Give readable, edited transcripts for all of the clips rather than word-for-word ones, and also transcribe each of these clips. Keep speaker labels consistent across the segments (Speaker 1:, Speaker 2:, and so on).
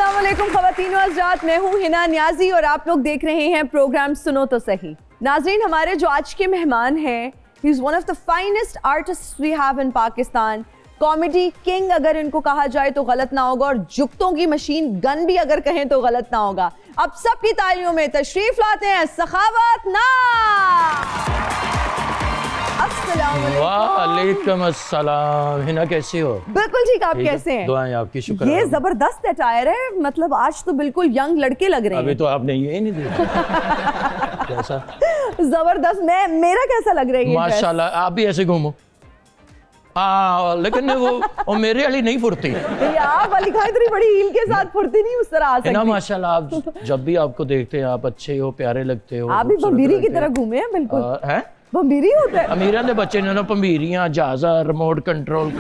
Speaker 1: अस्सलाम वालेकुम ख़वातीन व हज़रात, मैं हूँ हिना नियाज़ी और आप लोग देख रहे हैं प्रोग्राम सुनो तो सही। नाज़रीन, हमारे जो आज के मेहमान हैं, he is one of the finest artist we have in Pakistan. Comedy king अगर इनको कहा जाए तो गलत ना होगा, और जुगतों की मशीन गन भी अगर कहें तो गलत ना होगा। अब सबकी तालियों में तशरीफ लाते हैं सखावत नाज।
Speaker 2: वालेकुम अस्सलाम। हिना कैसी हो?
Speaker 1: बिल्कुल ठीक, आप कैसे हैं?
Speaker 2: दुआएं आपकी, शुक्र।
Speaker 1: ये जबरदस्त अटायर है, मतलब आज तो बिल्कुल यंग लड़के लग रहे हैं।
Speaker 2: अभी तो आपने ये नहीं दिया। कैसा
Speaker 1: जबरदस्त। मेरा कैसा लग रहा है ये
Speaker 2: माशाल्लाह, आप भी ऐसे घूमो। लेकिन वो मेरे वाली नहीं फुर्ती।
Speaker 1: आप वाली खाई इतनी बड़ी हील के साथ फुर्ती नहीं उस तरह आ सकती।
Speaker 2: ना माशाल्लाह, आप जब भी आपको देखते हैं आप अच्छे हो, प्यारे लगते हो।
Speaker 1: आप भी भंबीरी की तरह घूमे हैं। बिल्कुल
Speaker 2: हैं?
Speaker 1: भंबीरी होता है
Speaker 2: अमीरां दे बच्चे ने ना भंबीरियां, जहाज़ा, रिमोट कंट्रोल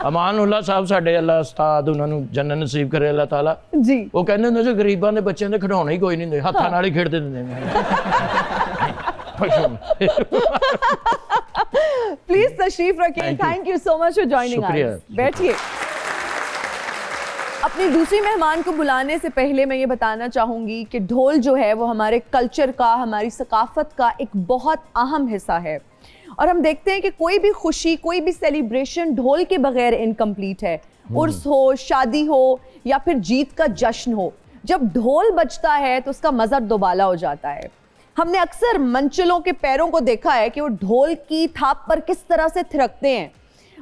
Speaker 2: अमानुल्लाह साहब साडे अल्लाह उस्ताद, उन्हां नूं जन्नत नसीब करे अल्लाह ताला
Speaker 1: जी।
Speaker 2: वो कहंदे हुंदे सी गरीबां दे बच्चों दे खिडौने ही कोई नहीं हुंदे, हत्थां नाल ही खेडदे हुंदे ने।
Speaker 1: प्लीज तशरीफ रखिए। Thank you so much for joining us. बैठिए। अपनी दूसरी मेहमान को बुलाने से पहले मैं ये बताना चाहूँगी कि ढोल जो है वो हमारे कल्चर का, हमारी सकाफत का एक बहुत अहम हिस्सा है, और हम देखते हैं कि कोई भी खुशी, कोई भी सेलिब्रेशन ढोल के बगैर इनकम्प्लीट है। उर्स हो, शादी हो या फिर जीत का जश्न हो, जब ढोल बजता है तो उसका मज़ा दोबाला हो जाता है। हमने अक्सर मंचलों के पैरों को देखा है कि वो ढोल की थाप पर किस तरह से थिरकते हैं,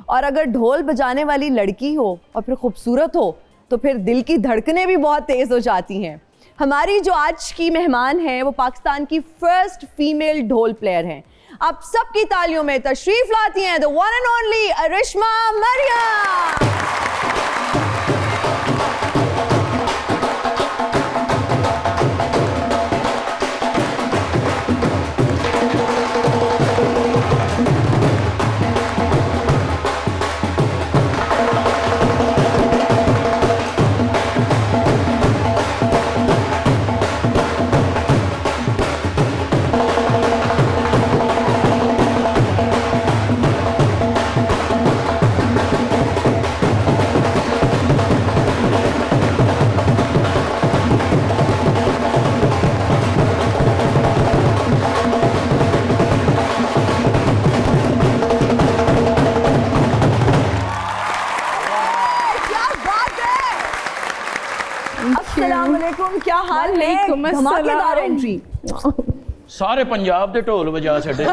Speaker 1: और अगर ढोल बजाने वाली लड़की हो और फिर खूबसूरत हो तो फिर दिल की धड़कनें भी बहुत तेज हो जाती हैं। हमारी जो आज की मेहमान हैं वो पाकिस्तान की फर्स्ट फीमेल ढोल प्लेयर हैं। आप सबकी तालियों में तशरीफ लाती हैं the one and only Arishma Mariyam. क्या हाल है? धमाकेदार एंट्री।
Speaker 2: सारे पंजाब दे ढोल बजा छड़े।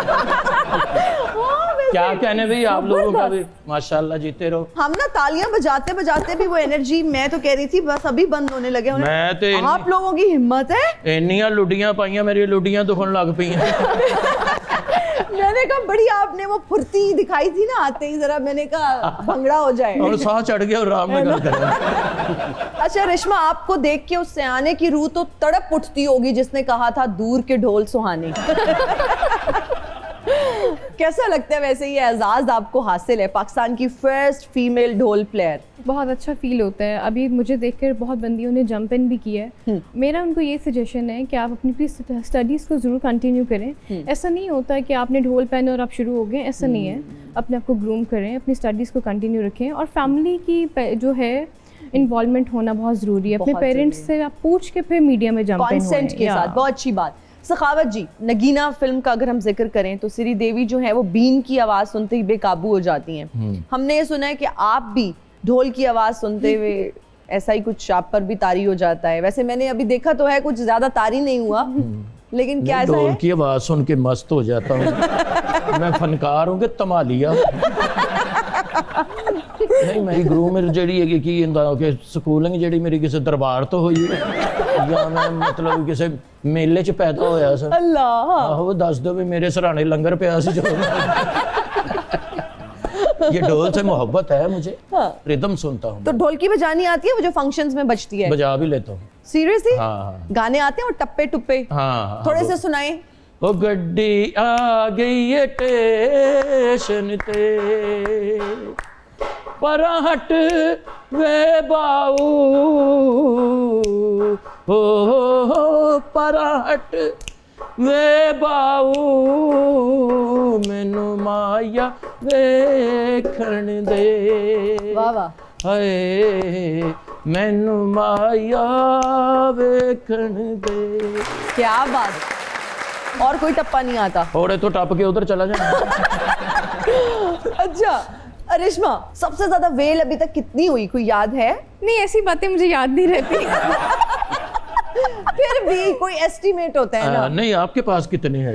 Speaker 2: क्या कहने भाई, आप लोगों का भी माशाल्लाह, जीते रहो।
Speaker 1: हम ना तालियां बजाते बजाते भी वो एनर्जी, मैं तो कह रही थी बस अभी बंद होने लगे।
Speaker 2: मैं तो
Speaker 1: आप लोगों की हिम्मत है।
Speaker 2: इन्नियां लुडियां पाइयां, मेरी लुडियां दुखन लग पई हैं।
Speaker 1: मैंने कहा बड़ी आपने वो फुर्ती दिखाई थी ना आते ही, जरा मैंने कहा भंगड़ा हो जाए
Speaker 2: और साह चढ़ गया और आराम में गल कर।
Speaker 1: अच्छा रेशमा, आपको देख के उस सयाने की रूह तो तड़प उठती होगी जिसने कहा था दूर के ढोल सुहाने। कैसा लगता है वैसे ये एजाज आपको हासिल है, पाकिस्तान की फर्स्ट फीमेल ढोल प्लेयर?
Speaker 3: बहुत अच्छा फील होता है। अभी मुझे देखकर बहुत बंदियों ने जंप इन भी किया है। मेरा उनको ये सजेशन है कि आप अपनी प्लीज स्टडीज़ को ज़रूर कंटिन्यू करें। ऐसा नहीं होता कि आपने ढोल पहने और आप शुरू हो गए, ऐसा नहीं है। अपने आप को ग्रूम करें, अपनी स्टडीज़ को कंटिन्यू रखें, और फैमिली की जो है इन्वॉल्वमेंट होना बहुत ज़रूरी है। अपने पेरेंट्स से आप पूछ के फिर मीडिया में जंप इन
Speaker 1: कंसेंट के साथ। बहुत अच्छी बात। सखावत जी, नगीना फिल्म का अगर हम जिक्र करें तो श्री देवी जो है वो बीन की आवाज सुनते ही बेकाबू हो जाती हैं। हमने ये सुना है कि आप भी ढोल की आवाज सुनते हुए ऐसा ही कुछ आप पर भी तारी हो जाता है। वैसे मैंने अभी देखा तो है, कुछ ज्यादा तारी नहीं हुआ, लेकिन क्या ऐसा है?
Speaker 2: ढोल की आवाज सुन के मस्त हो जाता हूँ। मैं फनकार हूँ कि तमालिया नहीं, मेरी गुरु मेरी जड़ी है कि इंदा कि स्कूलिंग जड़ी मेरी किसी दरबार तो हुई है, या मैं मतलब किसी मेले च पैदा होया सा।
Speaker 1: अल्लाह।
Speaker 2: आहो, दस दो भी मेरे सराने लंगर पिया सी जो। ये ढोल से मोहब्बत है मुझे। रिदम सुनता हूँ।
Speaker 1: तो ढोलकी बजानी आती है वो जो फंक्शंस में बजती है?
Speaker 2: बजा भी लेता हूँ।
Speaker 1: सीरियसली?
Speaker 2: हाँ।
Speaker 1: गाने आते हैं और टप्पे टुप्पे?
Speaker 2: हाँ।
Speaker 1: थोड़े से सुनाए।
Speaker 2: ओ गड्डी आ गई है स्टेशन ते, परा हट वे बाऊ, हो परा हट वे बाऊ, मैनू माया वेखण दे।
Speaker 1: वाह वाह।
Speaker 2: ਹਾਏ ਮੈਨੂੰ ਮਾਇਆ ਵੇਖਣ ਦੇ।
Speaker 1: क्या बात है। और कोई टप्पा नहीं आता।
Speaker 2: और तो टप के उधर चला जाए।
Speaker 1: अच्छा अरिश्मा, सबसे ज्यादा वेल अभी तक कितनी हुई, कोई याद है?
Speaker 3: नहीं, ऐसी बातें मुझे याद नहीं रहती।
Speaker 1: फिर भी कोई एस्टिमेट होता है ना।
Speaker 2: नहीं, आपके पास कितने हैं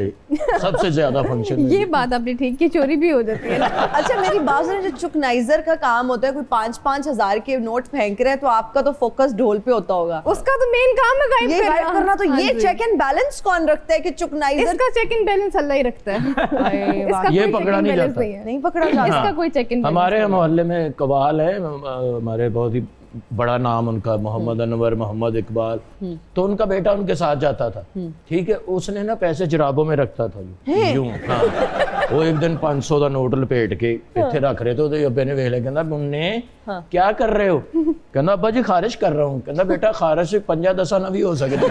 Speaker 2: सबसे ज्यादा फंक्शन में?
Speaker 3: ये बात आपने ठीक की, चोरी भी हो जाती है।
Speaker 1: अच्छा मेरी बात सुनो, जो चुकनाइजर का काम होता है, कोई 5-5 हजार के नोट फेंक रहे हैं, तो आपका तो फोकस ढोल पे होता होगा।
Speaker 3: उसका तो मेन काम है गायब
Speaker 1: ये गायब करना। तो
Speaker 3: हाँ
Speaker 1: ये
Speaker 3: जी।
Speaker 1: चेक एंड बैलेंस कौन रखता है कि चुकनाइजर?
Speaker 3: इसका चेक एंड बैलेंस अल्लाह ही रखता है। इसका
Speaker 2: ये
Speaker 3: कोई
Speaker 2: पकड़ा
Speaker 3: check and
Speaker 2: नहीं
Speaker 3: balance
Speaker 2: जाता।
Speaker 3: है।
Speaker 1: नहीं पकड़ा जाता।
Speaker 3: इसका कोई चेक एंड
Speaker 2: हमारे मोहल्ले में कवाल है, हमारे बहुत ही बड़ा नाम उनका मोहम्मद अनवर, मोहम्मद इकबाल। तो उनका बेटा उनके साथ जाता था, ठीक है। उसने ना पैसे जराबों में रखता था यूं। हाँ। वो एक दिन 500 का नोट लपेट के इत्थे रख रहे थे, ਉਹਦੇ ਅੱਬੇ ਨੇ ਵੇਖ ਲਿਆ, ਕਹਿੰਦਾ मुन्ने क्या कर रहे हो? ਕਹਿੰਦਾ ਅੱਬਾ जी खारिश कर रहा हूँ। ਕਹਿੰਦਾ बेटा खारिश 5-10 ना भी हो सकती।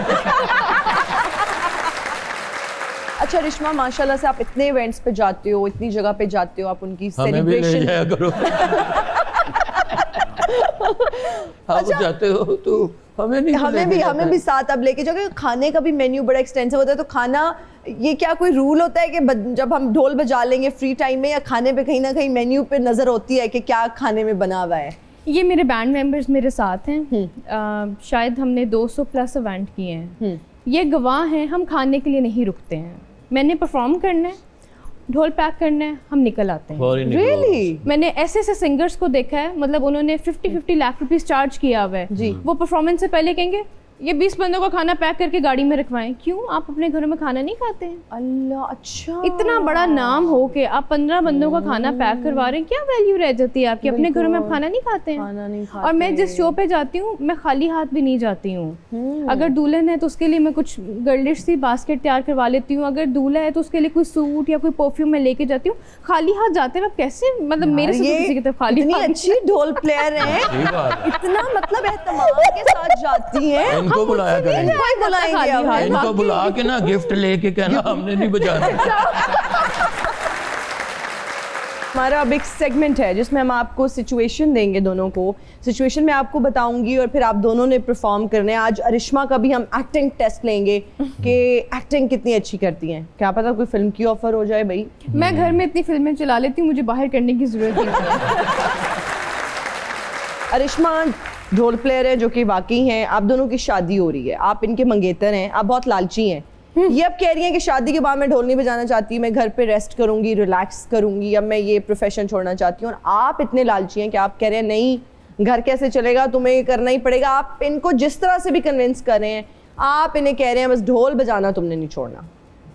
Speaker 1: अच्छा रिश्मा, माशाल्लाह से आप इतने इवेंट्स पे जाते हो, इतनी जगह पे जाते हो, आप उनकी
Speaker 2: हमें भी ले
Speaker 1: सेलिब्रेशन।
Speaker 2: जाया करो। आप जाते हो तो हमें नहीं
Speaker 1: हमें भी साथ अब लेके जाओगे। खाने का भी मेन्यू बड़ा एक्सटेंसिव होता है, तो खाना ये क्या कोई रूल होता है कि जब हम ढोल बजा लेंगे फ्री टाइम में, या खाने पे कहीं ना कहीं मेन्यू पे नजर होती है कि क्या खाने में बना हुआ है?
Speaker 3: ये मेरे बैंड मेंबर्स मेरे साथ हैं। शायद हमने 200 प्लस इवेंट किए हैं। ये गवाह हैं, हम खाने के लिए नहीं रुकते हैं। मैंने परफॉर्म करना है, ढोल पैक करना है, हम निकल आते हैं।
Speaker 1: रियली?
Speaker 3: मैंने ऐसे ऐसे सिंगर्स को देखा है, मतलब उन्होंने 50-50 लाख रुपीस चार्ज किया हुआ है
Speaker 1: जी।
Speaker 3: वो परफॉर्मेंस से पहले कहेंगे ये 20 बंदों का खाना पैक करके गाड़ी में रखवाएं। क्यों? आप अपने घरों में खाना नहीं खाते हैं?
Speaker 1: अल्लाह, अच्छा।
Speaker 3: इतना बड़ा नाम हो के आप 15 बंदों का खाना पैक करवा रहे हैं, क्या वैल्यू रह जाती है आपकी? अपने घरों में आप खाना नहीं खाते हैं।
Speaker 1: खाना नहीं खाते।
Speaker 3: और मैं जिस शो पे जाती हूँ, मैं खाली हाथ भी नहीं जाती हूँ। अगर दुल्हन है तो उसके लिए मैं कुछ गर्लिश सी बास्केट तैयार करवा लेती हूँ। अगर दूल्हा है तो उसके लिए कोई सूट या कोई परफ्यूम मैं लेके जाती हूँ। खाली हाथ जाते हैं आप कैसे? मतलब मेरे से तो किसी की तरफ खाली
Speaker 1: इतनी
Speaker 3: हाथ
Speaker 1: अच्छी ढोल प्लेयर है, इतना मतलब एहतमाम के साथ जाती है।
Speaker 2: इनको बुलाया करेंगे,
Speaker 1: कोई बुलाएंगे अब।
Speaker 2: इनको बुला के ना गिफ्ट लेके कहना हमने नहीं बजाना।
Speaker 1: हमारा अब एक सेगमेंट है जिसमें हम आपको सिचुएशन देंगे, दोनों को सिचुएशन में आपको बताऊंगी और फिर आप दोनों ने परफॉर्म करना है। आज अरिश्मा का भी हम एक्टिंग टेस्ट लेंगे कि एक्टिंग कितनी अच्छी करती हैं। क्या पता कोई फिल्म की ऑफर हो जाए भाई।
Speaker 3: मैं घर में इतनी फिल्में चला लेती हूँ, मुझे बाहर करने की जरूरत नहीं है।
Speaker 1: अरिश्मा ढोल प्लेयर है जो कि वाकई हैं। आप दोनों की शादी हो रही है, आप इनके मंगेतर हैं, आप बहुत लालची हैं। ये अब कह रही हैं कि शादी के बाद मैं ढोल नहीं बजाना चाहती, मैं घर पे रेस्ट करूंगी, रिलैक्स करूंगी, अब मैं ये प्रोफेशन छोड़ना चाहती हूँ। और आप इतने लालची हैं कि आप कह रहे हैं नहीं, घर कैसे चलेगा, तुम्हें ये करना ही पड़ेगा। आप इनको जिस तरह से भी कन्विंस कर रहे हैं, आप इन्हें कह रहे हैं बस ढोल बजाना तुमने नहीं छोड़ना।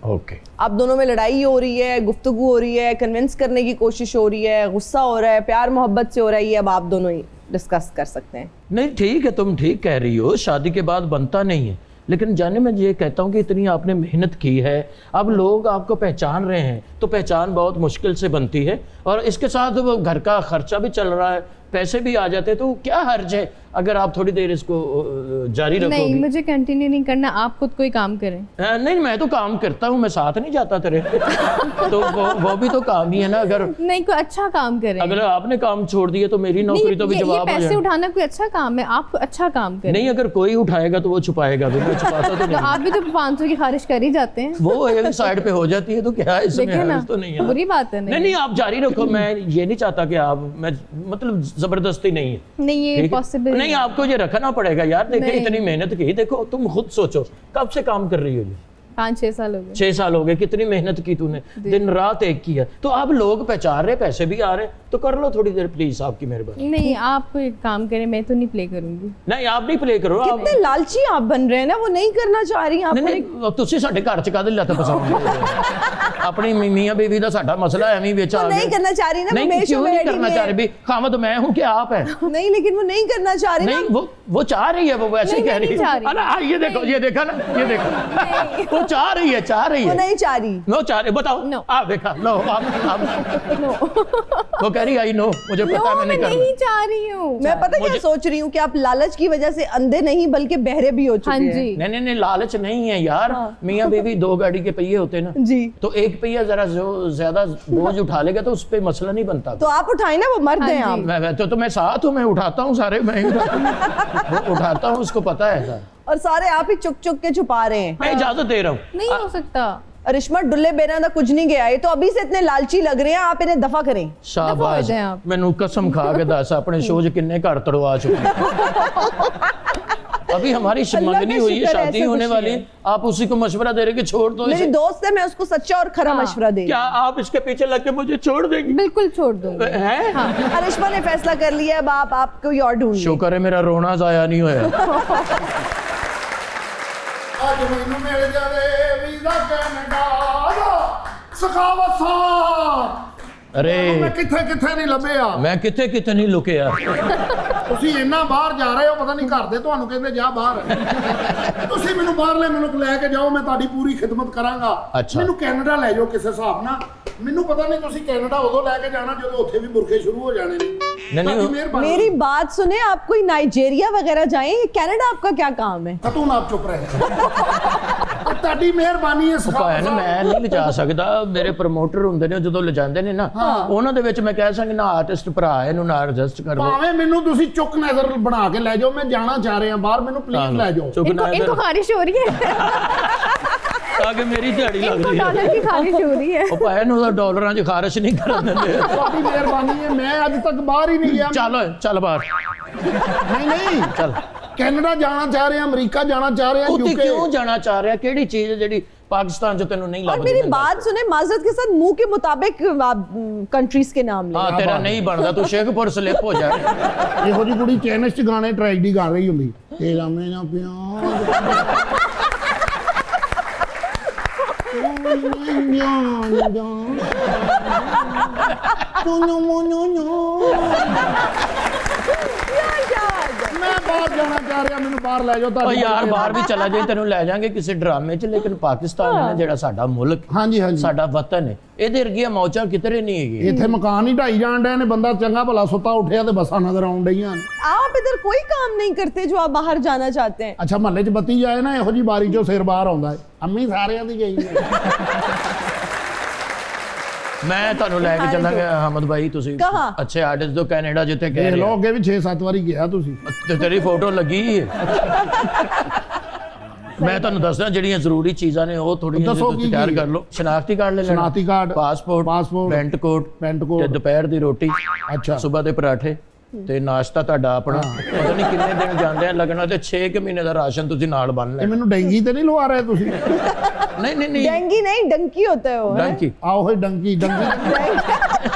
Speaker 2: ओके।
Speaker 1: आप दोनों में लड़ाई हो रही है, गुफ्तगू हो रही है, कन्विंस करने की कोशिश हो रही है, गुस्सा हो रहा है, प्यार मोहब्बत से हो रहा है, ये अब आप दोनों ही डिस्कस कर सकते हैं।
Speaker 2: नहीं ठीक है, तुम ठीक कह रही हो, शादी के बाद बनता नहीं है। लेकिन जाने मैं ये कहता हूँ कि इतनी आपने मेहनत की है, अब लोग आपको पहचान रहे हैं, तो पहचान बहुत मुश्किल से बनती है। और इसके साथ वो घर का खर्चा भी चल रहा है, पैसे भी आ जाते हैं, तो क्या हर्ज है अगर आप थोड़ी देर इसको जारी रखोगे?
Speaker 3: नहीं, मुझे कंटिन्यू नहीं करना, आप खुद कोई काम करें।
Speaker 2: नहीं, मैं तो काम करता हूँ, मैं साथ नहीं जाता तेरे। तो वो भी तो काम ही है ना। अगर
Speaker 3: नहीं, कोई अच्छा काम करें।
Speaker 2: अगर आपने काम छोड़ दिया तो मेरी नौकरी तो भी
Speaker 3: ये
Speaker 2: जवाब हो
Speaker 3: पैसे
Speaker 2: जाए।
Speaker 3: उठाना कोई अच्छा काम है, आप अच्छा काम करें।
Speaker 2: नहीं, अगर कोई उठाएगा तो वो छुपाएगा भी, मैं छुपाता तो
Speaker 3: तो
Speaker 2: नहीं।
Speaker 3: आप भी तो 500 की खारिश कर ही जाते हैं।
Speaker 2: वो एक साइड पे हो जाती है तो क्या है इसमें?
Speaker 3: देखे ना,
Speaker 2: हर्ज तो नहीं है।
Speaker 3: बुरी बात है।
Speaker 2: नहीं, आप जारी रखो, मैं ये नहीं चाहता कि आप, मैं मतलब जबरदस्ती नहीं है।
Speaker 3: नहीं, ये
Speaker 2: ठीक है?
Speaker 3: पॉसिबल
Speaker 2: नहीं, आपको ये रखना पड़ेगा यार। देखो
Speaker 3: नहीं।
Speaker 2: इतनी मेहनत की, देखो तुम खुद सोचो कब से काम कर रही हो।
Speaker 3: 5-6 साल हो गए।
Speaker 2: 6 साल हो गए, कितनी मेहनत की तूने, दिन रात एक किया। तो अब लोग पहचान रहे, पैसे भी आ रहे, तो कर लो थोड़ी देर प्लीज, आपकी मेहरबानी।
Speaker 3: नहीं, आप कोई काम करें, मैं तो नहीं प्ले करूंगी।
Speaker 2: नहीं, आप नहीं प्ले करो। आप
Speaker 1: कितने लालची आप बन रहे हैं ना, वो नहीं करना चाह रही आप।
Speaker 2: नहीं, ਤੁਸੀਂ ਸਾਡੇ ਘਰ ਚ ਕਾਹਦੇ ਲੱਤ ਪਸਾਉਂਦੇ? ਆਪਣੀ ਮੀਆਂ ਬੀਵੀ ਦਾ ਸਾਡਾ ਮਸਲਾ ਐਵੇਂ ਵਿੱਚ ਆ
Speaker 1: वो नहीं करना चाह रही ना, वो
Speaker 2: नहीं,
Speaker 1: मेरे
Speaker 2: क्यों
Speaker 1: शो में
Speaker 2: नहीं
Speaker 1: ready
Speaker 2: करना
Speaker 1: नहीं
Speaker 2: चाह
Speaker 1: है।
Speaker 2: रही भी? खामद मैं हूँ कि आप है?
Speaker 1: नहीं, लेकिन वो नहीं करना चाह रही
Speaker 2: नहीं,
Speaker 1: ना।
Speaker 2: वो चाह रही है, वो वैसे
Speaker 3: नहीं,
Speaker 2: कह
Speaker 3: मैं
Speaker 2: रही
Speaker 3: नहीं चाह
Speaker 2: है।
Speaker 3: रही।
Speaker 2: अरे ये देखो, ये देखा ना, ये देखो, वो चाह रही है
Speaker 1: वो नहीं चाह रही।
Speaker 2: नो चाह रही, बताओ।
Speaker 3: No.
Speaker 2: आप देखा लो आप
Speaker 3: नो
Speaker 2: वो कह रही आई नो, मुझे पता है मैं
Speaker 3: मैं
Speaker 2: नहीं
Speaker 3: नहीं
Speaker 2: करना।
Speaker 3: चाह रही हूँ।
Speaker 1: मैं पता क्या सोच रही हूँ कि आप लालच की वजह से अंधे नहीं बल्कि बहरे भी हो चुके
Speaker 3: हाँ
Speaker 1: हैं।
Speaker 3: जी
Speaker 2: नहीं, लालच नहीं है यार। मियाँ बीवी 2 गाड़ी के पहिए होते हैं ना,
Speaker 1: जी।
Speaker 2: तो एक पहिया जरा जो ज्यादा बोझ उठा लेगा तो उस पे मसला नहीं बनता।
Speaker 1: तो आप उठाए ना, वो मर्द
Speaker 3: हाँ
Speaker 1: हैं
Speaker 3: जी।
Speaker 1: आप।
Speaker 2: तो मैं साथ हूँ, मैं उठाता हूँ सारे, मैं ही उठाता हूँ, उसको पता है ऐसा।
Speaker 1: और सारे आप ही चुक चुक के छुपा रहे हैं।
Speaker 2: मैं इजाजत दे रहा हूँ।
Speaker 3: नहीं हो सकता।
Speaker 1: रिश्मत डुल्ले बेना दा कुछ नहीं गया, ये तो अभी से इतने लालची लग रहे हैं, आप इन्हें दफा करें।
Speaker 2: शाबाश,
Speaker 3: हो जाए आप।
Speaker 2: मैनू कसम खा के दस अपने शो च किन्ने घर तड़वा चुके। अभी हमारी
Speaker 1: अल्लाह
Speaker 2: मंगनी
Speaker 1: का
Speaker 2: हुई है,
Speaker 1: शुक्र है,
Speaker 2: शादी
Speaker 1: ऐसे
Speaker 2: होने
Speaker 1: खुशी
Speaker 2: वाली,
Speaker 1: है।
Speaker 2: आप उसी को मशवरा दे रहे कि छोड़ दो
Speaker 1: मेरी
Speaker 2: इसे।
Speaker 1: दोस्त है, मैं उसको सच्चा और खरा मशवरा दे रही
Speaker 2: क्या आप इसके पीछे लग के मुझे छोड़ देंगे?
Speaker 3: बिल्कुल छोड़ दूंगी।
Speaker 2: हैं?
Speaker 1: हूँ। अरिश्मा ने फैसला कर लिया, अब आप कोई और ढूंढ लीजिए।
Speaker 2: शुक्र है मेरा रोना जाया नहीं होया।
Speaker 4: ਅੱਜ ਮੈਨੂੰ ਮਿਲ ਜਾਵੇ ਵੀਜ਼ਾ ਕੈਨੇਡਾ ਦਾ ਸਖਾਵਤ ਸਾਹਿਬ
Speaker 2: अरे
Speaker 4: ਮੈਂ ਕਿੱਥੇ ਕਿੱਥੇ ਨਹੀਂ ਲੱਭਿਆ
Speaker 2: मैं कितने कितने नहीं लुके यार।
Speaker 4: ਤੁਸੀਂ ਇੰਨਾ ਬਾਹਰ ਜਾ ਰਹੇ ਹੋ ਪਤਾ ਨਹੀਂ ਘਰ ਦੇ ਤੁਹਾਨੂੰ ਕਹਿੰਦੇ ਜਾ ਬਾਹਰ ਤੁਸੀਂ ਮੈਨੂੰ ਬਾਹਰਲੇ ਮੁਲਕ ਲੈ ਕੇ ਜਾਓ ਮੈਂ ਤੁਹਾਡੀ ਪੂਰੀ ਖਿਦਮਤ ਕਰਾਂਗਾ
Speaker 2: ਅੱਛਾ।
Speaker 4: ਮੈਨੂੰ ਕੈਨੇਡਾ ਲੈ ਜਾਓ ਕਿਸੇ ਹਿਸਾਬ ਨਾਲ ਮੈਨੂੰ ਪਤਾ ਨਹੀਂ ਤੁਸੀਂ ਕੈਨੇਡਾ ਉਦੋਂ ਲੈ ਕੇ ਜਾਣਾ ਜਦੋਂ ਉੱਥੇ ਵੀ ਬੁਰਕੇ ਸ਼ੁਰੂ ਹੋ ਜਾਣੇ ਨੇ
Speaker 2: नहीं,
Speaker 4: ਤੁਹਾਡੀ
Speaker 2: नहीं,
Speaker 4: ਮਿਹਰਬਾਨੀ
Speaker 1: मेरी बात सुने, आप कोई नाइजेरिया वगैरह जाएं, कनाडा आपका क्या काम है?
Speaker 4: ਕਤੂਨ ਆਪ ਚੁੱਪ ਰਹੇ ਤੁਹਾਡੀ ਮਿਹਰਬਾਨੀ ਹੈ
Speaker 2: ਭੈਣ
Speaker 4: ਸਖਾਵਤ
Speaker 2: ਮੈਂ ਨਹੀਂ ਲਿਜਾ ਸਕਦਾ। ਮੇਰੇ ਪ੍ਰਮੋਟਰ ਹੁੰਦੇ ਨੇ ਜਦੋਂ ਲਿਜਾਂਦੇ ਨੇ ਨਾ, ਉਹਨਾਂ ਦੇ ਵਿੱਚ ਮੈਂ ਕਹਿ ਸਕਦਾ ਨਾ ਆਰਟਿਸਟ ਭਰਾ ਇਹਨੂੰ ਨਾ ਐਡਜਸਟ ਕਰ ਲਓ।
Speaker 4: ਭਾਵੇਂ ਮੈਨੂੰ ਤੁਸੀਂ ਚੁੱਕ ਨਜ਼ਰ ਬਣਾ ਕੇ ਲੈ ਜਾਓ ਮੈਂ ਜਾਣਾ ਚਾਹ ਰਿਹਾ ਬਾਹਰ ਮੈਨੂੰ ਪਲੀਜ਼ ਲੈ ਜਾਓ
Speaker 2: चुकना
Speaker 3: इनको खारिश हो रही है।
Speaker 2: ताकि मेरी दिहाड़ी लग
Speaker 3: इनको
Speaker 2: रही है।
Speaker 3: डॉलर की खारिश हो रही है।
Speaker 2: ਉਹ ਭੈਣ ਨੂੰ ਤਾਂ ਡਾਲਰਾਂ 'ਚ ਖਾਰਸ਼ ਨਹੀਂ ਕਰਨ ਦਿੰਦੇ।
Speaker 4: ਤੁਹਾਡੀ ਮਿਹਰਬਾਨੀ ਹੈ ਮੈਂ ਅੱਜ ਤੱਕ ਬਾਹਰ ਹੀ ਨਹੀਂ ਗਿਆ
Speaker 2: ਚੱਲ ਬਾਹਰ
Speaker 4: ਨਹੀਂ
Speaker 2: ਚੱਲ।
Speaker 4: ਕੈਨੇਡਾ ਜਾਣਾ ਚਾਹ ਰਿਹਾ ਅਮਰੀਕਾ ਜਾਣਾ ਚਾਹ ਰਿਹਾ
Speaker 2: ਉੱਥੇ
Speaker 4: यूके
Speaker 2: ਕਿਉਂ ਜਾਣਾ ਚਾਹ ਰਿਹਾ? ਕਿਹੜੀ ਚੀਜ਼ ਹੈ ਜਿਹੜੀ ਪਾਕਿस्तान 'ਚ ਤੈਨੂੰ नहीं
Speaker 1: और
Speaker 2: ਲੱਭਦੀ?
Speaker 1: मेरी बात सुने, माजरत के साथ मुंह के मुताबिक कंट्रीज के नाम ले।
Speaker 2: ਹਾਂ ਤੇਰਾ ਨਹੀਂ ਬਣਦਾ, ਤੂੰ ਸ਼ੇਖਪੁਰ ਸਲਿੱਪ ਹੋ ਜਾ।
Speaker 4: ਇਹੋ ਜਿਹੀ ਕੁੜੀ ਚੈਨਸ ਚ ਗਾਣੇ ਟ੍ਰੈਜਡੀ ਗਾ ਰਹੀ ਹੁੰਦੀ ਤੇਰਾ ਮੇਰਾ ਪਿਆਰ ਮੈਂ ਬਾਹਰ ਜਾਣਾ ਚਾਹ ਰਿਹਾ ਮੈਨੂੰ ਬਾਹਰ ਲੈ ਜਾਓ
Speaker 2: ਓ
Speaker 4: ਤੁਹਾਡੀ
Speaker 2: ਯਾਰ ਬਾਹਰ ਵੀ ਚਲਾ ਜਾਏ, ਤੈਨੂੰ ਲੈ ਜਾਾਂਗੇ ਕਿਸੇ ਡਰਾਮੇ 'ਚ, ਲੇਕਿਨ ਪਾਕਿस्तान ਹੈ ਨਾ ਜਿਹੜਾ ਸਾਡਾ ਮੁਲਕ,
Speaker 4: ਹਾਂਜੀ ਹਾਂਜੀ
Speaker 2: ਸਾਡਾ ਵਤਨ ਹੈ, ਇਹਦੇ ਵਰਗੀਆਂ ਮੌਜਾਂ ਕਿਧਰੇ ਨਹੀਂ ਹੈਗੀ।
Speaker 4: ਇੱਥੇ ਮਕਾਨ ਹੀ ਢਾਈ ਜਾਣ ਡਿਆ ਨੇ ਬੰਦਾ ਚੰਗਾ ਭਲਾ ਸੁੱਤਾ ਉੱਠਿਆ ਤੇ ਬੱਸਾਂ ਨਜ਼ਰ ਆਉਣ ਡਈਆਂ ਨੇ।
Speaker 1: आप इधर कोई काम नहीं करते जो आप बाहर जाना चाहते हैं?
Speaker 4: ਅੱਛਾ ਮਹੱਲੇ 'ਚ ਬੱਤੀ ਜਾਏ ਨਾ ਇਹੋ ਜੀ ਬਾਰੀ 'ਚੋਂ ਸਿਰ ਬਾਹਰ ਆਉਂਦਾ ਹੈ ਅੰਮੀ ਸਾਰਿਆਂ ਦੀ ਗਈ ਹੈ
Speaker 2: ਮੈਂ ਤੁਹਾਨੂੰ ਲੈ ਕੇ ਚੱਲਾਂਗਾ ਹਮਦ ਭਾਈ, ਤੁਸੀਂ
Speaker 1: ਕਹਾਂ?
Speaker 2: ਅੱਛੇ ਆਰਟਿਸਟ ਤੋਂ ਕੈਨੇਡਾ ਜਿੱਥੇ ਕਹਿ
Speaker 4: ਇਹ
Speaker 2: ਰਹੇ
Speaker 4: ਲੋਕ
Speaker 2: ਹੋ।
Speaker 4: ਅੱਗੇ ਵੀ 6-7 ਵਾਰੀ ਗਿਆ ਤੁਸੀਂ
Speaker 2: ਤੇ ਤੇਰੀ ਫੋਟੋ ਲੱਗੀ ਹੈ। ਮੈਂ ਤੁਹਾਨੂੰ ਦੱਸਦਾ ਜਿਹੜੀਆਂ ਜ਼ਰੂਰੀ ਚੀਜ਼ਾਂ ਨੇ ਉਹ ਥੋੜੀਆਂ
Speaker 4: ਦੱਸੋ
Speaker 2: ਜਿਹੀਆਂ ਤੁਸੀਂ
Speaker 4: ਕੀ
Speaker 2: ਤਿਆਰ
Speaker 4: ਕੀ?
Speaker 2: ਕਰ ਲਓ। ਸ਼ਨਾਖਤੀ ਕਾਰਡ ਲੈ ਲੈਣਾ,
Speaker 4: ਸ਼ਨਾਖਤੀ card,
Speaker 2: passport,
Speaker 4: passport,
Speaker 2: pant coat
Speaker 4: pant
Speaker 2: ਤੇ
Speaker 4: ਕੋਟ
Speaker 2: ਦੁਪਹਿਰ ਦੀ ਰੋਟੀ,
Speaker 4: ਅੱਛਾ
Speaker 2: ਸਵੇਰ ਦੇ ਪਰਾਠੇ ਤੇ ਨਾਸ਼ਤਾ ਤੁਹਾਡਾ ਆਪਣਾ। ਪਤਾ ਨਹੀਂ ਕਿੰਨੇ ਦਿਨ ਜਾਂਦੇ ਆ ਲੱਗਣਾ, ਤੇ 6 ਮਹੀਨੇ ਦਾ ਰਾਸ਼ਨ ਤੁਸੀਂ ਨਾਲ ਬੰਨ
Speaker 4: ਇਹ
Speaker 2: ਲੈਣਾ।
Speaker 4: ਮੈਨੂੰ ਡੈਂਗੀ ਤੇ ਨਹੀਂ ਲਵਾ ਰਹੇ ਤੁਸੀਂ
Speaker 2: ਨਹੀਂ ਨਹੀਂ ਨਹੀਂ
Speaker 1: डेंगी नहीं, डंकी होता है वो। है?
Speaker 2: ਡੰਕੀ
Speaker 4: ਆਓ ਹੋਏ ਡੰਗੀ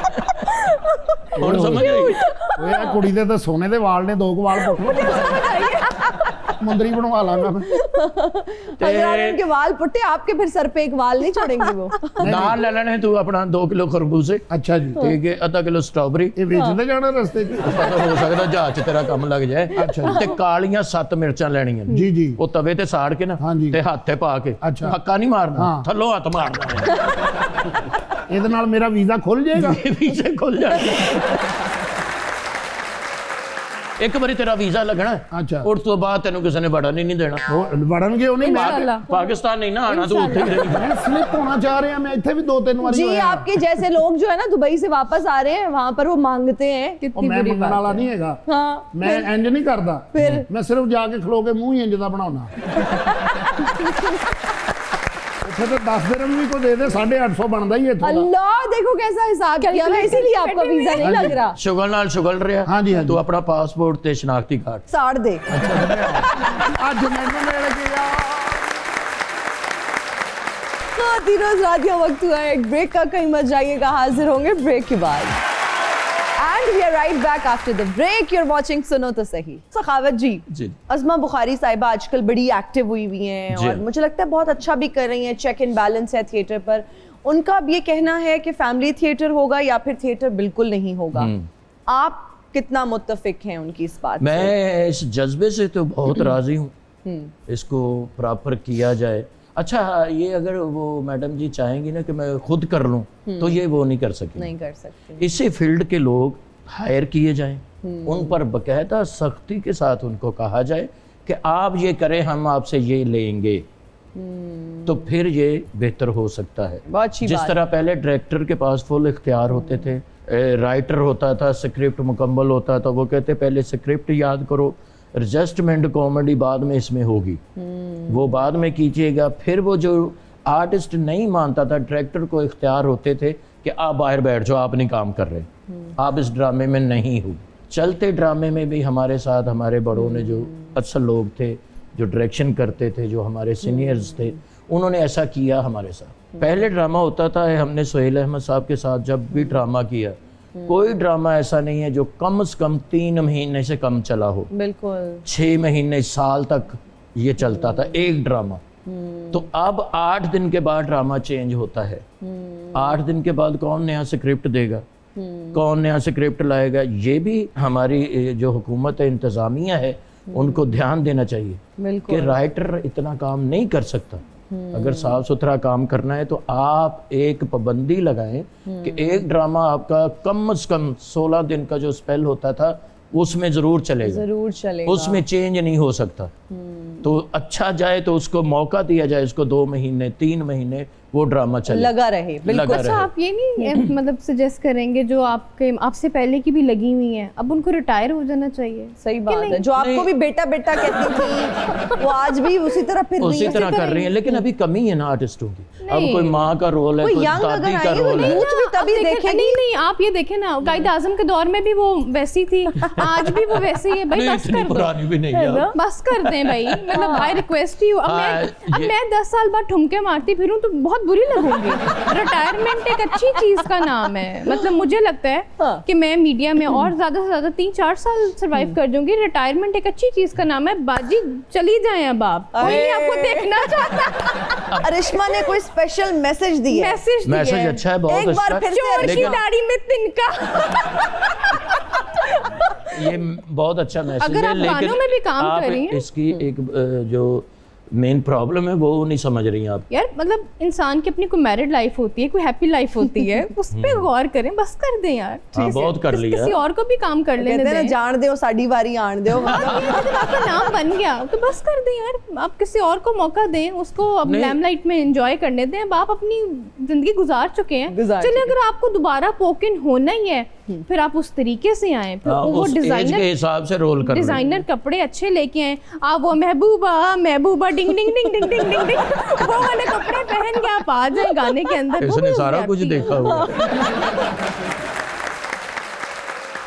Speaker 2: ਹੁਣ ਸਮਝ ਆਈ।
Speaker 4: ਓਏ ਆ ਕੁੜੀ ਦੇ ਤਾਂ ਸੋਨੇ ਦੇ ਵਾਲ ਨੇ 2 ਵਾਲ ਪੁੱਟ ਮੁੰਦਰੀ ਬਣਵਾ ਲਾਂਗਾ ਮੈਂ
Speaker 1: अगर आप उनके वाल पुट्टे, आपके फिर सर पे एक वाल नहीं छोड़ेंगे वो।
Speaker 2: ਨਾਲ ਲੈ ਲੈਣੇ ਤੂੰ ਆਪਣਾ 2 ਕਿਲੋ ਖਰਬੂਜ਼ੇ,
Speaker 4: ਅੱਛਾ ਜੀ
Speaker 2: ਠੀਕ ਹੈ, ਅੱਧਾ ਕਿਲੋ ਸਟ੍ਰਾਬੇਰੀ,
Speaker 4: ਇਹ ਵੇਚਦੇ ਜਾਣਾ ਰਸਤੇ 'ਚ
Speaker 2: ਪਤਾ ਹੋ ਸਕਦਾ ਜਹਾਜ਼ 'ਚ ਤੇਰਾ ਕੰਮ ਲੱਗ ਜਾਏ,
Speaker 4: ਅੱਛਾ ਜੀ।
Speaker 2: ਤੇ ਕਾਲੀਆਂ 7 ਮਿਰਚਾਂ ਲੈਣੀਆਂ ਨੇ।
Speaker 4: ਜੀ ਜੀ
Speaker 2: ਉਹ ਤਵੇ ਤੇ ਸਾੜ ਕੇ ਨਾ
Speaker 4: ਹਾਂਜੀ।
Speaker 2: ਤੇ ਹੱਥ ਤੇ ਪਾ ਕੇ,
Speaker 4: ਅੱਛਾ।
Speaker 2: ਹੱਕਾ ਨਹੀਂ ਮਾਰਨਾ,
Speaker 4: ਹਾਂ।
Speaker 2: ਥੱਲੋਂ ਹੱਥ ਮਾਰਨਾ,
Speaker 4: ਇਹਦੇ ਨਾਲ ਮੇਰਾ ਵੀਜ਼ਾ ਖੁੱਲ ਜਾਏਗਾ
Speaker 2: ਇਹ ਵੀਜ਼ੇ ਖੁੱਲ ਜਾਣਗੇ। ਇੱਕ ਵਾਰੀ ਤੇਰਾ ਵੀਜ਼ਾ ਲੱਗਣਾ,
Speaker 4: ਅੱਛਾ।
Speaker 2: ਉਸ ਤੋਂ ਬਾਅਦ ਤੈਨੂੰ ਕਿਸੇ ਨੇ ਵੜਨ ਹੀ ਨਹੀਂ ਦੇਣਾ।
Speaker 4: ਉਹ ਵੜਨਗੇ ਉਹ ਨਹੀਂ ਮੈਂ
Speaker 3: इंशाल्लाह।
Speaker 2: ਪਾਕਿस्तान ਨਹੀਂ ਨਾ ਆਣਾ, ਤੂੰ ਉੱਥੇ ਹੀ ਰਹੇਂਗੀ।
Speaker 4: ਮੈਂ ਸਲਿੱਪ ਹੋਣਾ ਚਾਹ ਰਿਹਾ ਮੈਂ ਇੱਥੇ ਵੀ 2-3 ਵਾਰੀ
Speaker 1: जी,
Speaker 4: ਹੋਇਆ
Speaker 1: आपके जैसे लोग जो है ना दुबई से वापस आ रहे हैं, वहां पर वो मांगते हैं।
Speaker 4: ਉਹ
Speaker 3: कितनी
Speaker 4: ਮੈਂ
Speaker 3: बुरी
Speaker 4: ਮੰਗਣ
Speaker 3: बात
Speaker 4: ਵਾਲਾ
Speaker 3: है।
Speaker 4: ਨਹੀਂ ਹੈਗਾ
Speaker 1: हाँ,
Speaker 4: ਮੈਂ ਇੰਜ ਨਹੀਂ ਕਰਦਾ
Speaker 1: ਫਿਰ?
Speaker 4: ਮੈਂ ਸਿਰਫ ਜਾ ਕੇ ਖਲੋ ਕੇ ਮੂੰਹ ਹੀ ਇੰਜ ਦਾ ਬਣਾਉਣਾ ਉੱਥੇ ਤਾਂ 10 ਦਿਨ ਵੀ ਕੋਈ ਦੇ ਦੇ 850 ਬਣਦਾ ਹੀ ਇੱਥੋਂ ਦਾ
Speaker 1: अल्लाह देखो कैसा हिसाब किया मैं, इसीलिए आपका वीजा नहीं लग रहा।
Speaker 2: ਸ਼ੁਗਲ ਨਾਲ ਸ਼ੁਗਲ ਰਿਹਾ।
Speaker 4: ਹਾਂਜੀ, ਹਾਂਜੀ।
Speaker 2: ਤੂੰ ਆਪਣਾ ਪਾਸਪੋਰਟ ਤੇ ਸ਼ਨਾਖਤੀ ਕਾਰਡ
Speaker 1: साड़ दे।
Speaker 4: ਅੱਜ ਮੈਨੂੰ ਮਿਲ ਗਿਆ
Speaker 1: तीनों रातियों वक्त हुआ है एक ब्रेक का, कहीं मत जाइएगा, हाजिर होंगे ब्रेक के बाद। And we are right back after the break. You are watching सुनो तो सही। सखावत जी,
Speaker 2: जी।
Speaker 1: अज़मा बुखारी साहिबा आजकल बड़ी एक्टिव हुई हुई हैं
Speaker 2: जी।
Speaker 1: और मुझे लगता है बहुत अच्छा भी कर रही हैं, चेक इन बैलेंस है थिएटर पर। उनका अब ये कहना है कि फैमिली थिएटर होगा या फिर थिएटर बिल्कुल नहीं होगा। आप कितना मुत्तफिक हैं उनकी इस बात से?
Speaker 2: मैं इस जज्बे से तो बहुत राजी हूँ, इसको प्रॉपर किया जाए। अच्छा ये अगर वो मैडम जी चाहेंगी ना कि मैं खुद कर लूं तो ये वो नहीं कर सकेंगे।
Speaker 1: नहीं कर सकते।
Speaker 2: इसी फील्ड के लोग हायर किए जाएं, उन पर बकायदा सख्ती के साथ उनको कहा जाए कि आप ये करें, हम आपसे ये लेंगे, तो फिर ये बेहतर हो सकता है।
Speaker 1: बहुत अच्छी
Speaker 2: जिस
Speaker 1: बात।
Speaker 2: तरह पहले डायरेक्टर के पास फुल इख्तियार होते थे, राइटर होता था, स्क्रिप्ट मुकम्मल होता था, वो कहते पहले स्क्रिप्ट याद करो, एडजस्टमेंट कॉमेडी बाद में इसमें होगी, वो बाद में कीजिएगा। फिर वो जो आर्टिस्ट नहीं मानता था, डायरेक्टर को इख्तियार होते थे कि आप बाहर बैठ जाओ, आप नहीं काम कर रहे, आप इस ड्रामे में नहीं हो। चलते ड्रामे में भी हमारे साथ हमारे बड़ों ने, जो असल लोग थे, जो डायरेक्शन करते थे, जो हमारे सीनियर्स थे, उन्होंने ऐसा किया हमारे साथ। पहले ड्रामा होता था, हमने सोहेल अहमद साहब के साथ जब भी ड्रामा किया, कोई ड्रामा ऐसा नहीं है जो कम से कम 3 महीने से कम चला हो।
Speaker 1: बिल्कुल
Speaker 2: 6 महीने, साल तक ये चलता था एक ड्रामा। तो अब 8 दिन के बाद ड्रामा चेंज होता है। 8 दिन के बाद कौन नया स्क्रिप्ट देगा, कौन नया स्क्रिप्ट लाएगा, ये भी हमारी जो हुकूमत है, इंतज़ामिया है, उनको ध्यान देना चाहिए
Speaker 1: बिल्कुल।
Speaker 2: कि राइटर इतना काम नहीं कर सकता। अगर साफ सुथरा काम करना है तो आप एक पाबंदी लगाएं कि एक ड्रामा आपका कम से कम 16 दिन का जो स्पेल होता था उसमें ज़रूर चलेगा,
Speaker 1: जरूर चलेगा,
Speaker 2: उसमें चेंज नहीं हो सकता। तो अच्छा जाए तो उसको मौका दिया जाए, उसको 2 महीने 3 महीने वो ड्रामा चले,
Speaker 1: लगा रहे। बिल्कुल।
Speaker 2: लगा
Speaker 3: अच्छा,
Speaker 2: रहे।
Speaker 3: आप ये नहीं मतलब सजेस्ट करेंगे जो आपसे पहले की भी लगी हुई हैं, अब उनको रिटायर हो जाना चाहिए?
Speaker 1: सही बात है। जो आपको भी बेटा बेटा कहती थी, वो आज भी उसी तरह फिर रही
Speaker 2: उसी
Speaker 1: है।
Speaker 2: तरह कर रही हैं, लेकिन अभी कमी है ना आर्टिस्टों की। अब
Speaker 3: नहीं।
Speaker 2: कोई माँ का रोल है,
Speaker 1: कोई
Speaker 2: कोई
Speaker 1: young
Speaker 2: दादी
Speaker 1: अगर
Speaker 2: का
Speaker 1: आएगी, वो
Speaker 2: रोल है।
Speaker 1: नहीं भी तभी
Speaker 3: अब
Speaker 1: देखेगी।
Speaker 3: नहीं, आप ये देखें ना, कायद आजम के दौर में भी वो वैसी थी, आज भी वो वैसी है भाई।
Speaker 2: नहीं,
Speaker 3: बस
Speaker 2: इतनी
Speaker 3: कर दो,
Speaker 2: पुरानी भी नहीं है अब।
Speaker 3: बस कर दें भाई। मतलब आई रिक्वेस्ट यू, अब
Speaker 2: ये-
Speaker 3: मैं 10 साल बाद ठुमके मारती फिरूं तो बहुत बुरी लगूंगी। रिटायरमेंट एक अच्छी चीज का नाम है। मतलब मुझे लगता है
Speaker 1: हाँ।
Speaker 3: कि मैं मीडिया में और ज्यादा से ज्यादा 3-4 साल सरवाइव कर जाऊंगी। रिटायरमेंट एक अच्छी चीज का नाम है। बाजी चली जाए अब आप, कोई नहीं आपको देखना चाहता।
Speaker 1: अरिश्मा ने कोई स्पेशल मैसेज दिया है।
Speaker 2: मैसेज अच्छा है, बहुत
Speaker 1: एक बार
Speaker 2: अच्छा
Speaker 1: फिर
Speaker 2: है।
Speaker 1: से
Speaker 3: चोर की
Speaker 2: लेकिन
Speaker 3: दाढ़ी में तिनका।
Speaker 2: ये बहुत अच्छा मैसेज
Speaker 3: अगर
Speaker 2: है,
Speaker 3: आप
Speaker 2: लेकिन
Speaker 3: गानों में भी काम
Speaker 2: आप
Speaker 3: कर रही हैं।
Speaker 2: इसकी एक जो मेन प्रॉब्लम है वो नहीं समझ रही हैं आप।
Speaker 3: यार मतलब इंसान की अपनी कोई मैरिड लाइफ होती है, कोई हैप्पी लाइफ होती है, उस पे गौर करें, बस कर दें यार।
Speaker 2: हाँ, बहुत कर लिया।
Speaker 3: किसी और को भी काम कर लेने
Speaker 1: कहते हैं ना,
Speaker 3: दें।
Speaker 1: जान दो साड़ी वारी आन दो।
Speaker 3: जब आपका नाम बन गया तो बस कर दें यार। आप किसी और को मौका दें, उसको अब
Speaker 2: नहीं।
Speaker 3: लैमलाइट में एंजॉय करने दें। अब आप अपनी जिंदगी गुजार चुके हैं,
Speaker 1: गुजार
Speaker 3: चलिए
Speaker 1: चुके
Speaker 3: अगर आपको दोबारा पोकिन होना ही है फिर आप उस तरीके से आए, फिर
Speaker 2: हाँ,
Speaker 3: वो
Speaker 2: उस एज के
Speaker 3: डिजाइनर
Speaker 2: हिसाब से रोल कर रहे हैं।
Speaker 3: डिजाइनर कपड़े अच्छे लेके आए। आप वो महबूबा महबूबा डिंग डिंग डिंग डिंग डिंग डिंग डिंग वो वाले कपड़े पहन के आप आ जाए गाने के अंदर। वो
Speaker 2: इसने
Speaker 3: भी
Speaker 2: सारा
Speaker 3: उसकी
Speaker 2: कुछ
Speaker 3: आपकी है।
Speaker 2: देखा हुआ।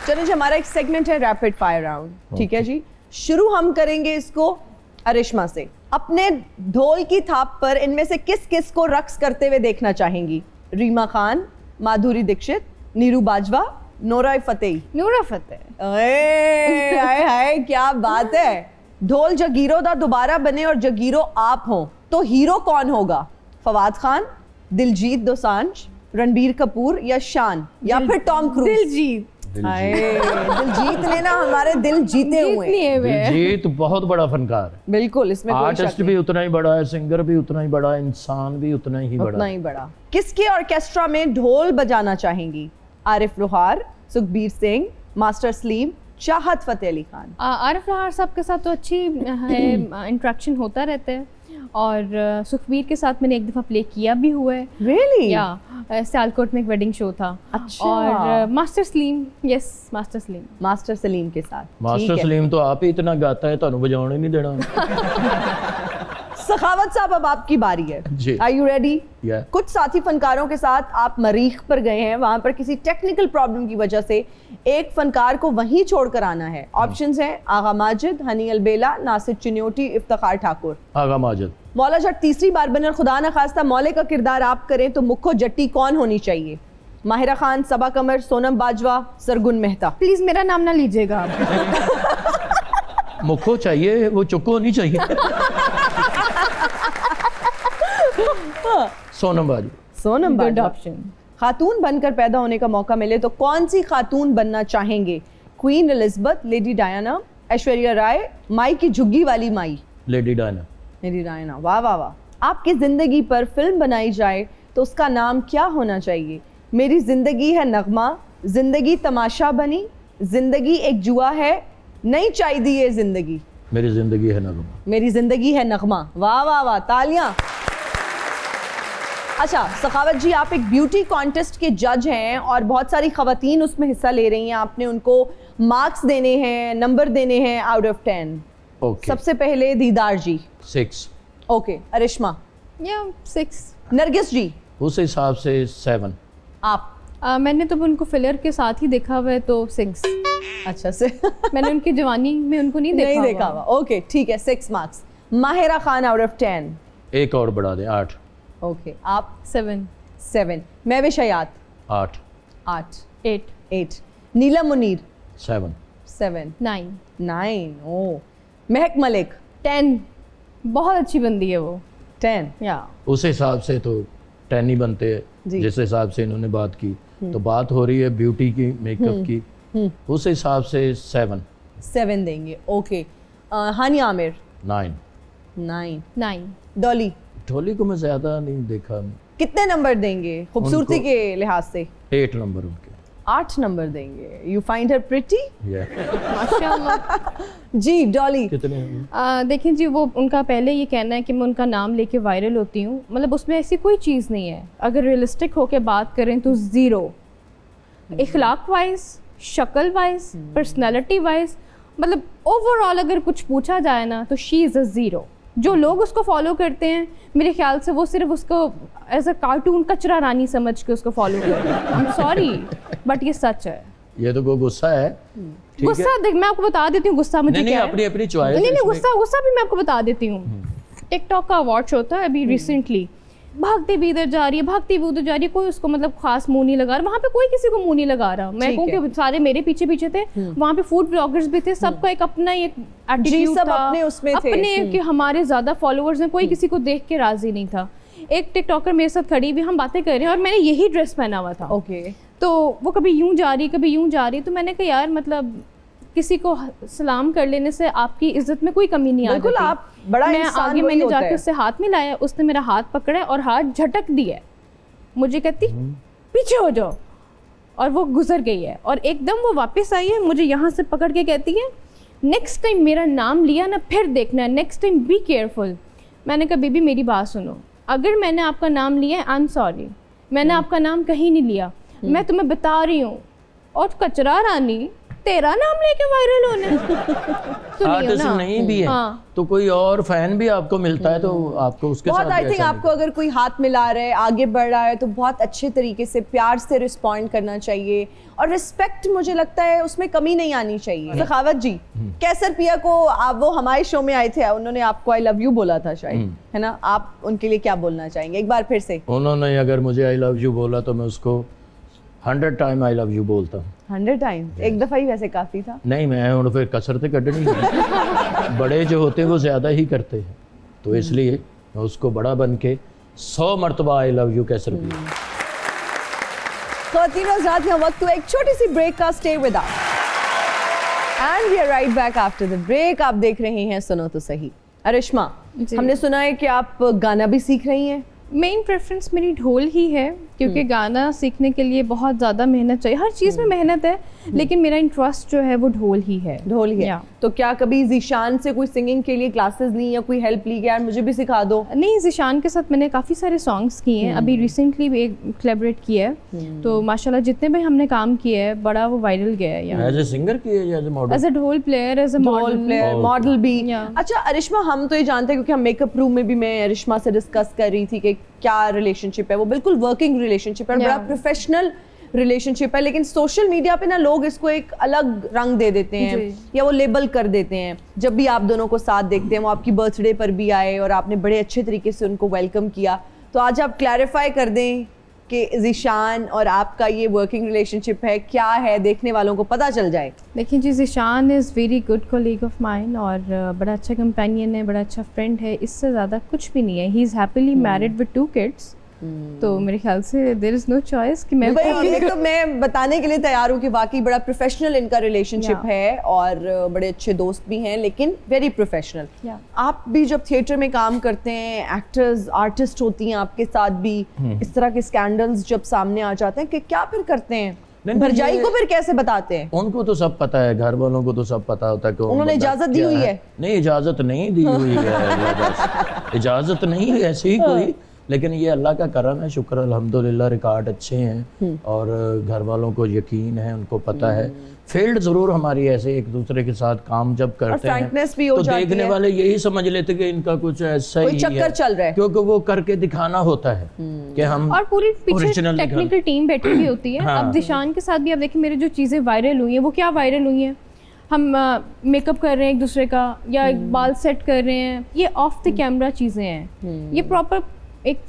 Speaker 1: चलिए जी, हमारा एक सेगमेंट है रैपिड फायर राउंड। ठीक है जी, शुरू हम करेंगे इसको अरिश्मा से। अपने ढोल की थाप पर इनमें से किस किस को रक्स करते हुए देखना चाहेंगी? Reema Khan, Madhuri Dixit, Neeru Bajwa, Nora Fatehi.
Speaker 3: नूरा फतेह।
Speaker 1: अरे हाय हाय, क्या बात है। ढोल जगीरो दा दोबारा बने और जगीरो आप हो तो हीरो कौन होगा? फवाद खान, दिलजीत दोसांझ, रणबीर कपूर या शान या फिर टॉम क्रूज?
Speaker 3: दिलजीत
Speaker 1: हाय, दिलजीत ने ना हमारे दिल जीते हुए हैं।
Speaker 3: लिए हुए हैं।
Speaker 2: दिलजीत बहुत बड़ा फनकार है,
Speaker 1: बिल्कुल, इसमें कोई शक
Speaker 2: आर्टिस्ट
Speaker 1: नहीं।
Speaker 2: भी उतना ही बड़ा है, सिंगर भी उतना ही बड़ा है, इंसान भी उतना ही बड़ा
Speaker 1: उतना
Speaker 2: है।
Speaker 1: ही बड़ा। किसके ऑर्केस्ट्रा में ढोल बजाना चाहेंगी? आरिफ लोहार, सुखबीर सिंह, मास्टर सलीम, चाहत फतेह अली खान?
Speaker 3: आरिफ लोहार साहब के साथ तो अच्छी है, इंट्रैक्शन होता रहता है। और सुखबीर के साथ मैंने एक दफ़ा प्ले किया भी हुआ है।
Speaker 1: रियली?
Speaker 3: या सियालकोट में एक वेडिंग शो था।
Speaker 1: अच्छा।
Speaker 3: और master Salim, yes master Salim.
Speaker 1: Master Salim के साथ।
Speaker 2: मास्टर
Speaker 1: ठीक है।
Speaker 2: सलीम तो आप ही इतना गाता है, ਤੁਹਾਨੂੰ बजाने नहीं देना।
Speaker 1: सखावत साहब, अब आपकी बारी है।
Speaker 2: जी।
Speaker 1: Are you ready?
Speaker 2: Yeah.
Speaker 1: कुछ साथी फनकारों के साथ आप मरीख पर गए हैं, वहां पर किसी टेक्निकल प्रॉब्लम की वजह से एक फनकार को वहीं छोड़कर आना है। ऑप्शंस हैं आगा माजिद, हनी अलबेला, नासिर चिन्योटी, इफ्तिखार ठाकुर।
Speaker 2: आगा माजिद।
Speaker 1: मौला जट तीसरी बार बने और खुदा न खास्ता मौले का किरदार आप करें तो मुख्य जट्टी कौन होनी चाहिए? माहिरा खान, सबा कमर, सोनम बाजवा, सरगुन मेहता?
Speaker 3: प्लीज मेरा नाम ना लीजिएगा आप।
Speaker 2: मुखो चाहिए, वो चुको नहीं चाहिए। सोनम बाजवा।
Speaker 1: सोनम
Speaker 3: गुड
Speaker 1: बाजवा।
Speaker 3: ऑप्शन।
Speaker 1: खातून बनकर पैदा होने का मौका मिले तो कौन सी खातून बनना चाहेंगे? Queen Elizabeth, Lady Diana, Aishwarya Rai, माई की झुग्गी वाली माई?
Speaker 2: Lady Diana.
Speaker 1: लेडी डायना, वाह वाह वाह। आपकी ज़िंदगी पर फिल्म बनाई जाए तो उसका नाम क्या होना चाहिए? मेरी ज़िंदगी है नगमा, ज़िंदगी तमाशा बनी, ज़िंदगी एक जुआ है, नहीं चाहिए ये ज़िंदगी।
Speaker 2: मेरी ज़िंदगी है नगमा।
Speaker 1: मेरी ज़िंदगी है नगमा। वाह वाह वाह, तालियां। अच्छा सखावत जी, आप एक ब्यूटी कॉन्टेस्ट के जज हैं और बहुत सारी ख़वातीन उसमें हिस्सा ले रही हैं। आपने उनको मार्क्स देने हैं, नंबर देने हैं आउट ऑफ 10।
Speaker 2: ओके।
Speaker 1: सबसे पहले दीदार जी।
Speaker 2: 6।
Speaker 1: ओके, अरिश्मा।
Speaker 3: या 6।
Speaker 1: नरगिस जी।
Speaker 2: उस हिसाब से 7।
Speaker 1: आप?
Speaker 3: मैंने तो उनको फिलर के साथ ही देखा हुआ है तो 6।
Speaker 1: अच्छा से
Speaker 3: मैंने उनकी जवानी में उनको नहीं देखा
Speaker 1: नहीं देखा हुआ। ओके ठीक है, 6 marks. Mahira Khan out of 10।
Speaker 2: एक और बढ़ा दें, 8।
Speaker 1: ओके, आप?
Speaker 3: 7।
Speaker 1: महविश हयात?
Speaker 2: 8।
Speaker 1: 8।
Speaker 3: 8।
Speaker 1: नीलम मुनीर?
Speaker 2: 7।
Speaker 1: 7।
Speaker 3: 9।
Speaker 1: ओ। महक मलिक?
Speaker 3: 10। बहुत अच्छी बंदी है वो।
Speaker 1: 10।
Speaker 3: या
Speaker 2: उस हिसाब से तो 10 ही बनते हैं,
Speaker 1: जी।
Speaker 2: जिस हिसाब से इन्होंने बात की। तो बात हो रही है ब्यूटी की, मेकअप की, उस हिसाब से 7।
Speaker 1: 7 देंगे। ओके। हानी आमिर?
Speaker 2: 9।
Speaker 3: 9।
Speaker 1: डॉली?
Speaker 2: ढोली को मैं ज़्यादा नहीं देखा।
Speaker 1: कितने नंबर देंगे खूबसूरती
Speaker 2: उनको-
Speaker 1: के लिहाज से?
Speaker 2: 8 नंबर उनके।
Speaker 1: 8 नंबर देंगे। You find her pretty?
Speaker 3: माशाल्लाह।
Speaker 1: जी डॉली?
Speaker 2: कितने?
Speaker 3: देखें जी, वो उनका पहले ये कहना है कि मैं उनका नाम लेके वायरल होती हूँ, मतलब उसमें ऐसी कोई चीज़ नहीं है। अगर रियलिस्टिक होके बात करें तो 0। इखलाक वाइज, शक्ल वाइज, पर्सनैलिटी वाइज, मतलब ओवरऑल अगर कुछ पूछा जाए ना तो शी इज़ अ 0। जो लोग उसको फॉलो करते हैं मेरे ख्याल से वो सिर्फ उसको एज अ कार्टून कचरा रानी समझ के उसको फॉलो करते हैं। आई एम सॉरी बट ये सच है।
Speaker 2: ये तो कोई गुस्सा है, ठीक है।
Speaker 3: गुस्सा देख, मैं आपको बता देती हूँ गुस्सा मुझे
Speaker 2: नहीं
Speaker 3: क्या है।
Speaker 2: अपनी अपनी चॉइस।
Speaker 3: नहीं गुस्सा भी मैं आपको बता देती हूँ। टिकटॉक का अवार्ड शो था अभी रिसेंटली, भागते भी इधर जा रही है, भागती भी उधर जा रही है, कोई उसको मतलब खास मुंह नहीं लगा रहा। वहाँ पे कोई किसी को मुंह नहीं लगा रहा। मैं
Speaker 1: ठीक
Speaker 3: कहूँ कि सारे मेरे पीछे पीछे थे। वहाँ पे फूड ब्लॉगर्स भी थे, सबका एक अपना एक एटीट्यूड
Speaker 1: सब
Speaker 3: था,
Speaker 1: अपने उसमें थे।
Speaker 3: अपने कि हमारे ज्यादा फॉलोअर्स हैं, कोई किसी को देख के राजी नहीं था। एक टिकटॉकर मेरे साथ खड़ी हुई, हम बातें कर रहे हैं और मैंने यही ड्रेस पहना हुआ था।
Speaker 1: ओके।
Speaker 3: तो वो कभी यूं जा रही कभी यूं जा रही, तो मैंने कहा यार मतलब किसी को सलाम कर लेने से आपकी इज्जत में कोई कमी नहीं आ
Speaker 1: बिल्कुल,
Speaker 3: जाती।
Speaker 1: आप बड़ा
Speaker 3: मैं
Speaker 1: इंसान
Speaker 3: आगे
Speaker 1: वही
Speaker 3: मैंने
Speaker 1: होता
Speaker 3: जाके
Speaker 1: है।
Speaker 3: उससे हाथ मिलाया, उसने मेरा हाथ पकड़ा और हाथ झटक दिया। मुझे कहती पीछे हो जाओ, और वो गुजर गई है। और एकदम वो वापस आई है, मुझे यहाँ से पकड़ के कहती है नेक्स्ट टाइम मेरा नाम लिया ना फिर देखना, नेक्स्ट टाइम बी केयरफुल। मैंने कहा बीबी मेरी बात सुनो, अगर मैंने आपका नाम लिया है आई एम सॉरी, मैंने आपका नाम कहीं नहीं लिया, मैं तुम्हें बता रही हूँ। और कचरा रानी तेरा नाम लेके वायरल होने
Speaker 2: आर्टिस्ट नहीं भी है
Speaker 3: हाँ।
Speaker 2: तो कोई और फैन भी आपको मिलता है तो आपको उसके
Speaker 1: बहुत
Speaker 2: साथ
Speaker 1: आई
Speaker 2: भी
Speaker 1: थिंक
Speaker 2: ऐसा
Speaker 1: आपको अगर कोई हाथ मिला रहा है, आगे बढ़ रहा है, तो बहुत अच्छे तरीके से प्यार से रिस्पॉन्ड करना चाहिए। और रिस्पेक्ट मुझे लगता है उसमें कमी नहीं आनी चाहिए। सखावत जी, कैसर पिया को आप वो हमारे शो में आए थे, उन्होंने आपको आई लव यू बोला था शायद, है ना? आप उनके लिए क्या बोलना चाहेंगे एक बार फिर से?
Speaker 2: उन्होंने अगर मुझे आई लव यू बोला तो मैं उसको 100 टाइम आई लव यू बोलता हूँ।
Speaker 1: 100 टाइम? एक दफा ही वैसे काफी था।
Speaker 2: नहीं, मैं उन फिर कसरतें कटनी है। बड़े जो होते हैं वो ज़्यादा ही करते हैं, तो इसलिए मैं उसको बड़ा बन के 100 मरतबा आई लव यू कैसर पिया।
Speaker 1: ख़वातीन और हज़रात, यहाँ वक्त हुआ एक छोटी सी ब्रेक का। Stay with us and we are right back after the break. आप देख रहे हैं सुनो तो सही। अरिश्मा,
Speaker 3: जी।
Speaker 1: हमने सुना है कि आप गाना भी सीख रही हैं।
Speaker 3: मेन प्रेफरेंस मेरी ढोल ही है, क्योंकि गाना सीखने के लिए बहुत ज़्यादा मेहनत चाहिए। हर चीज़ में मेहनत है, लेकिन मेरा इंटरेस्ट जो है वो ढोल ही है।
Speaker 1: ढोल ही है।
Speaker 3: या।
Speaker 1: तो क्या कभी जीशान से कोई सिंगिंग के लिए क्लासेस ली या कोई हेल्प ली कि यार मुझे भी सिखा दो?
Speaker 3: नहीं, ज़िशान के साथ मैंने काफ़ी सारे सॉन्ग्स किए हैं। अभी रिसेंटली भी एक कोलैबोरेट किया है, तो माशाल्लाह जितने भी हमने काम किया है बड़ा वो वायरल गया है।
Speaker 2: एज ए सिंगर की है या as a model?
Speaker 3: As a dhol player, as a
Speaker 1: ढोल
Speaker 3: मॉडल।
Speaker 1: प्लेयर, मॉडल भी।
Speaker 3: या।
Speaker 1: अच्छा अरिश्मा, हम तो ये जानते हैं क्योंकि हम मेकअप रूम में भी मैं अरिश्मा से डिस्कस कर रही थी कि क्या रिलेशनशिप है। वो बिल्कुल वर्किंग रिलेशनशिप है और
Speaker 3: या।
Speaker 1: बड़ा प्रोफेशनल रिलेशनशिप है, लेकिन सोशल मीडिया पे ना लोग इसको एक अलग रंग दे देते हैं
Speaker 3: जी।
Speaker 1: या वो लेबल कर देते हैं। जब भी आप दोनों को साथ देखते हैं, वो आपकी बर्थडे पर भी आए और आपने बड़े अच्छे तरीके से उनको वेलकम किया, तो आज आप क्लैरिफाई कर दें कि ज़िशान और आपका ये वर्किंग रिलेशनशिप है, क्या है, देखने वालों को पता चल जाए।
Speaker 3: देखिए जी, Zeeshan is very good colleague of mine और बड़ा अच्छा कंपेनियन है, बड़ा अच्छा फ्रेंड है। इससे ज़्यादा कुछ भी नहीं है। He is happily married with 2 kids तो मेरे ख्याल से देयर इज नो चॉइस कि मैं
Speaker 1: तो मैं बताने के लिए तैयार हूँ कि वाकई बड़ा प्रोफेशनल इनका रिलेशनशिप है और बड़े अच्छे दोस्त भी हैं, लेकिन वेरी प्रोफेशनल। आप भी जब थिएटर में काम करते हैं, एक्टर्स आर्टिस्ट होती हैं आपके साथ भी, इस तरह के स्कैंडल्स जब सामने आ जाते हैं कि क्या फिर करते हैं? भरजाई को फिर कैसे बताते हैं?
Speaker 2: उनको तो सब पता है, घर वालों को तो सब पता होता है कि
Speaker 1: उन्होंने इजाजत दी हुई है?
Speaker 2: नहीं, इजाजत नहीं दी हुई है, इजाजत नहीं है ऐसी ही कोई, लेकिन ये अल्लाह का करम है, शुक्र अल्हम्दुलिल्लाह रिकॉर्ड अच्छे हैं और घर वालों को यकीन है, उनको पता है। फील्ड जरूर हमारी ऐसे एक दूसरे के साथ काम जब करते हैं
Speaker 1: भी हो
Speaker 2: तो देखने वाले यही समझ लेते कि इनका कुछ ऐसा ही
Speaker 1: चक्कर चल रहा है,
Speaker 2: क्योंकि वो करके दिखाना होता है कि हम
Speaker 3: और पूरी पीछे टेक्निकल टीम बैठी हुई होती है।
Speaker 2: हाँ।
Speaker 3: अब दिशान के साथ भी आप देखिए, मेरी जो चीज़ें वायरल हुई हैं वो क्या वायरल हुई हैं, हम मेकअप कर रहे हैं एक दूसरे का या बाल सेट कर रहे हैं, ये ऑफ द कैमरा चीज़ें हैं। ये प्रॉपर एक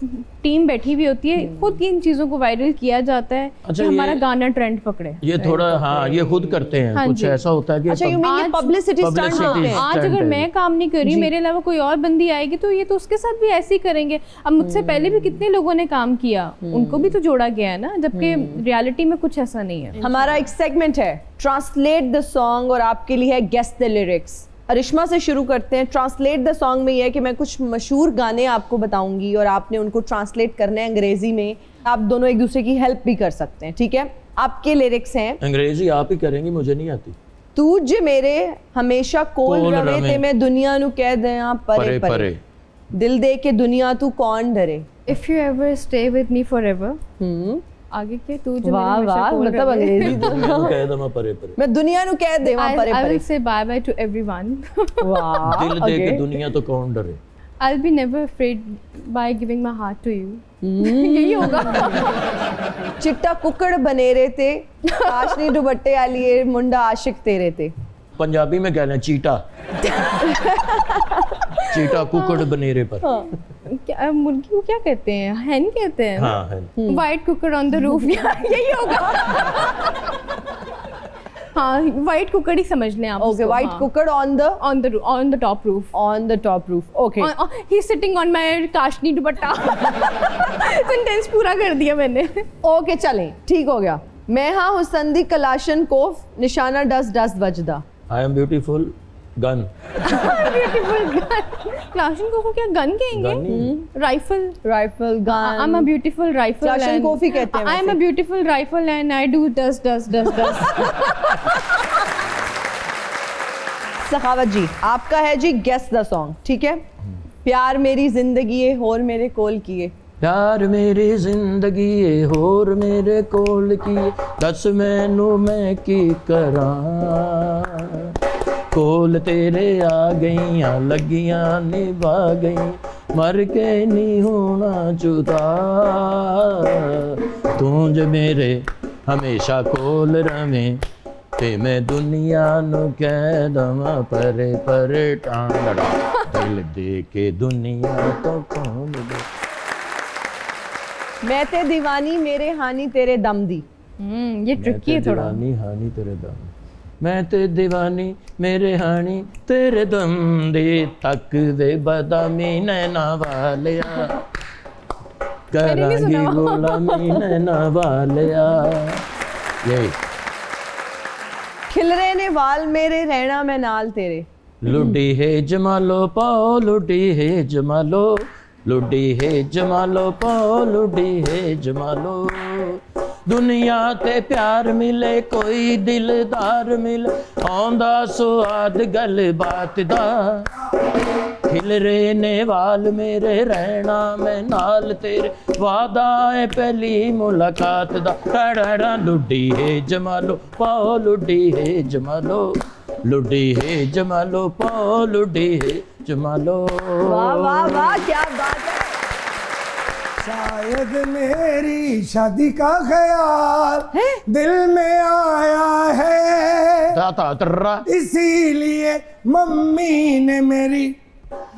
Speaker 3: टीम बैठी हुई होती है, खुद इन चीज़ों को वायरल किया जाता है कि हमारा गाना ट्रेंड पकड़े।
Speaker 2: ये थोड़ा हाँ ये खुद करते हैं, कुछ ऐसा होता है कि
Speaker 1: पब्लिसिटी स्टंट होते हैं।
Speaker 3: आज अगर मैं काम नहीं कर रही, मेरे अलावा कोई और बंदी आएगी तो ये तो उसके साथ भी ऐसे ही करेंगे। अब मुझसे पहले भी कितने लोगों ने काम किया, उनको भी तो जोड़ा गया है ना, जबकि रियलिटी में कुछ ऐसा नहीं है।
Speaker 1: हमारा एक सेगमेंट है ट्रांसलेट द सॉन्ग और आपके लिए है गेस द लिरिक्स। अरिश्मा से शुरू करते हैं। ट्रांसलेट द सॉन्ग में ये है कि मैं कुछ मशहूर गाने आपको बताऊंगी और आपने उनको ट्रांसलेट करना है अंग्रेजी में। आप दोनों एक दूसरे की हेल्प भी कर सकते हैं, ठीक है? आपके लिरिक्स हैं,
Speaker 2: अंग्रेजी आप ही करेंगी, मुझे नहीं आती।
Speaker 1: तू जे मेरे हमेशा कोल रवे ते मैं दुनिया नु कह दियां परे परे, दिल दे के दुनिया तू कौन डरे।
Speaker 3: If you ever stay with me forever, आगे के तू जो
Speaker 1: वाह वाह, मतलब अंग्रेजी तो
Speaker 2: कह दमा परे परे,
Speaker 1: मैं दुनिया नु कह देवा परे
Speaker 3: I
Speaker 1: परे।
Speaker 3: will say bye bye to everyone.
Speaker 1: वाह,
Speaker 2: दिल दे के दुनिया तो कौन डरे।
Speaker 3: I'll be never afraid by giving my heart to you. यही होगा।
Speaker 1: चिट्टा कुकड़ बनेरे ते काशनी दुपट्टे आलिए मुंडा आशिक तेरे ते।
Speaker 2: पंजाबी में कहना चीटा चीटा कुकड़ बनेरे पर।
Speaker 3: क्या मुर्गी को क्या कहते हैं? हैन कहते हैं।
Speaker 2: हाँ है।
Speaker 3: White cooker on the roof, यही होगा। हाँ, वाइट कुकर ही समझ लें आप।
Speaker 1: Okay, white cooker on
Speaker 3: the top roof.
Speaker 1: On the top roof, okay.
Speaker 3: He sitting on my काशनी दुपट्टा। सेंटेंस पूरा कर दिया मैंने।
Speaker 1: ओके चलें, ठीक हो गया। मैं हाँ हुसंदी कलाशन कोफ निशाना डस डस वजदा।
Speaker 2: I am beautiful gun.
Speaker 3: Beautiful gun. क्लाशन को क्या गन कहेंगे? Rifle gun. I am a beautiful rifle.
Speaker 1: क्लाशन कॉफी कहते हैं।
Speaker 3: I am a beautiful rifle and I do डस डस डस डस। सखावत जी, आपका है जी गेस द सॉन्ग, ठीक है? प्यार मेरी जिंदगी है होर मेरे कोल किए।
Speaker 2: प्यार मेरी जिंदगी है होर मेरे कोल की, दस मैनू मैं की करा। कोल तेरे आ गईयां लगियां निभा गई, मर के नहीं होना जुदा। तू जो मेरे हमेशा कोल रवें ते मैं दुनिया नु कह दवा परे परे टांगड़ा, दिल दे के दुनिया तो कौन दे।
Speaker 1: मैं ते दीवानी मेरे हानि तेरे दम दी।
Speaker 3: ये ट्रिकी है थोड़ा।
Speaker 2: दीवानी हानि तेरे दम, मैं ते दीवानी मेरे हानि तेरे दम दे, तक दे बदामी नैना वालिया, करांगी गुलामी नैना वालिया। यही
Speaker 1: खिलरे ने वाल मेरे रहना मैं नाल तेरे।
Speaker 2: लुडी है जमालो पाओ लुडी है जमालो, लुडी है जमालो पाओ लुडी है जमालो। दुनिया ते प्यार मिले कोई दिलदार मिले, आंदा स्वाद गल बात दा। खिलरे ने वाल मेरे रहना मैं नाल तेरे, वादा है पहली मुलाकात दा। डा लुडी है जमालो पाओ लुडी है जमालो, लुडी है जमालो पाओ लुडी है जमालो।
Speaker 1: वाह वाह वाह, क्या बात है।
Speaker 5: शायद मेरी शादी का ख्याल दिल में आया है,
Speaker 2: ताता तर्रा,
Speaker 5: इसीलिए मम्मी ने मेरी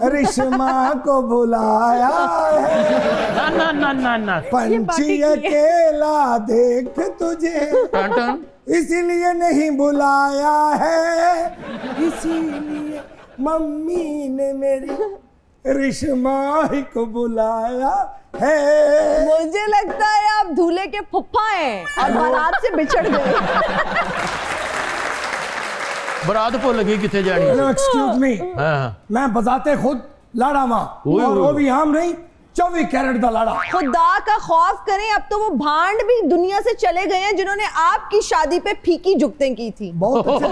Speaker 5: रिश्मा को बुलाया है।
Speaker 2: ना ना ना ना ना,
Speaker 5: पंछी अकेला देख तुझे
Speaker 2: टन टन,
Speaker 5: इसीलिए नहीं बुलाया है, इसीलिए मम्मी ने मेरी रिश्मा ही को बुलाया है।
Speaker 1: मुझे लगता है आप दूल्हे के फुफ्फा हैं और बारात से बिछड़ गए।
Speaker 2: बरात भुल गई कितने जानी
Speaker 5: हेलो एक्सक्यूज मी,
Speaker 2: हाँ
Speaker 5: मैं बजाते खुद लाड़ा मां
Speaker 2: ओए
Speaker 5: और
Speaker 2: ओए।
Speaker 5: वो भी आम नहीं 24 कैरेट दा लाड़ा।
Speaker 1: खुदा का खौफ करें, अब तो वो भांड भी दुनिया से चले गए हैं जिन्होंने आपकी शादी पे फीकी जुगतें की थी।
Speaker 5: बहुत अच्छे।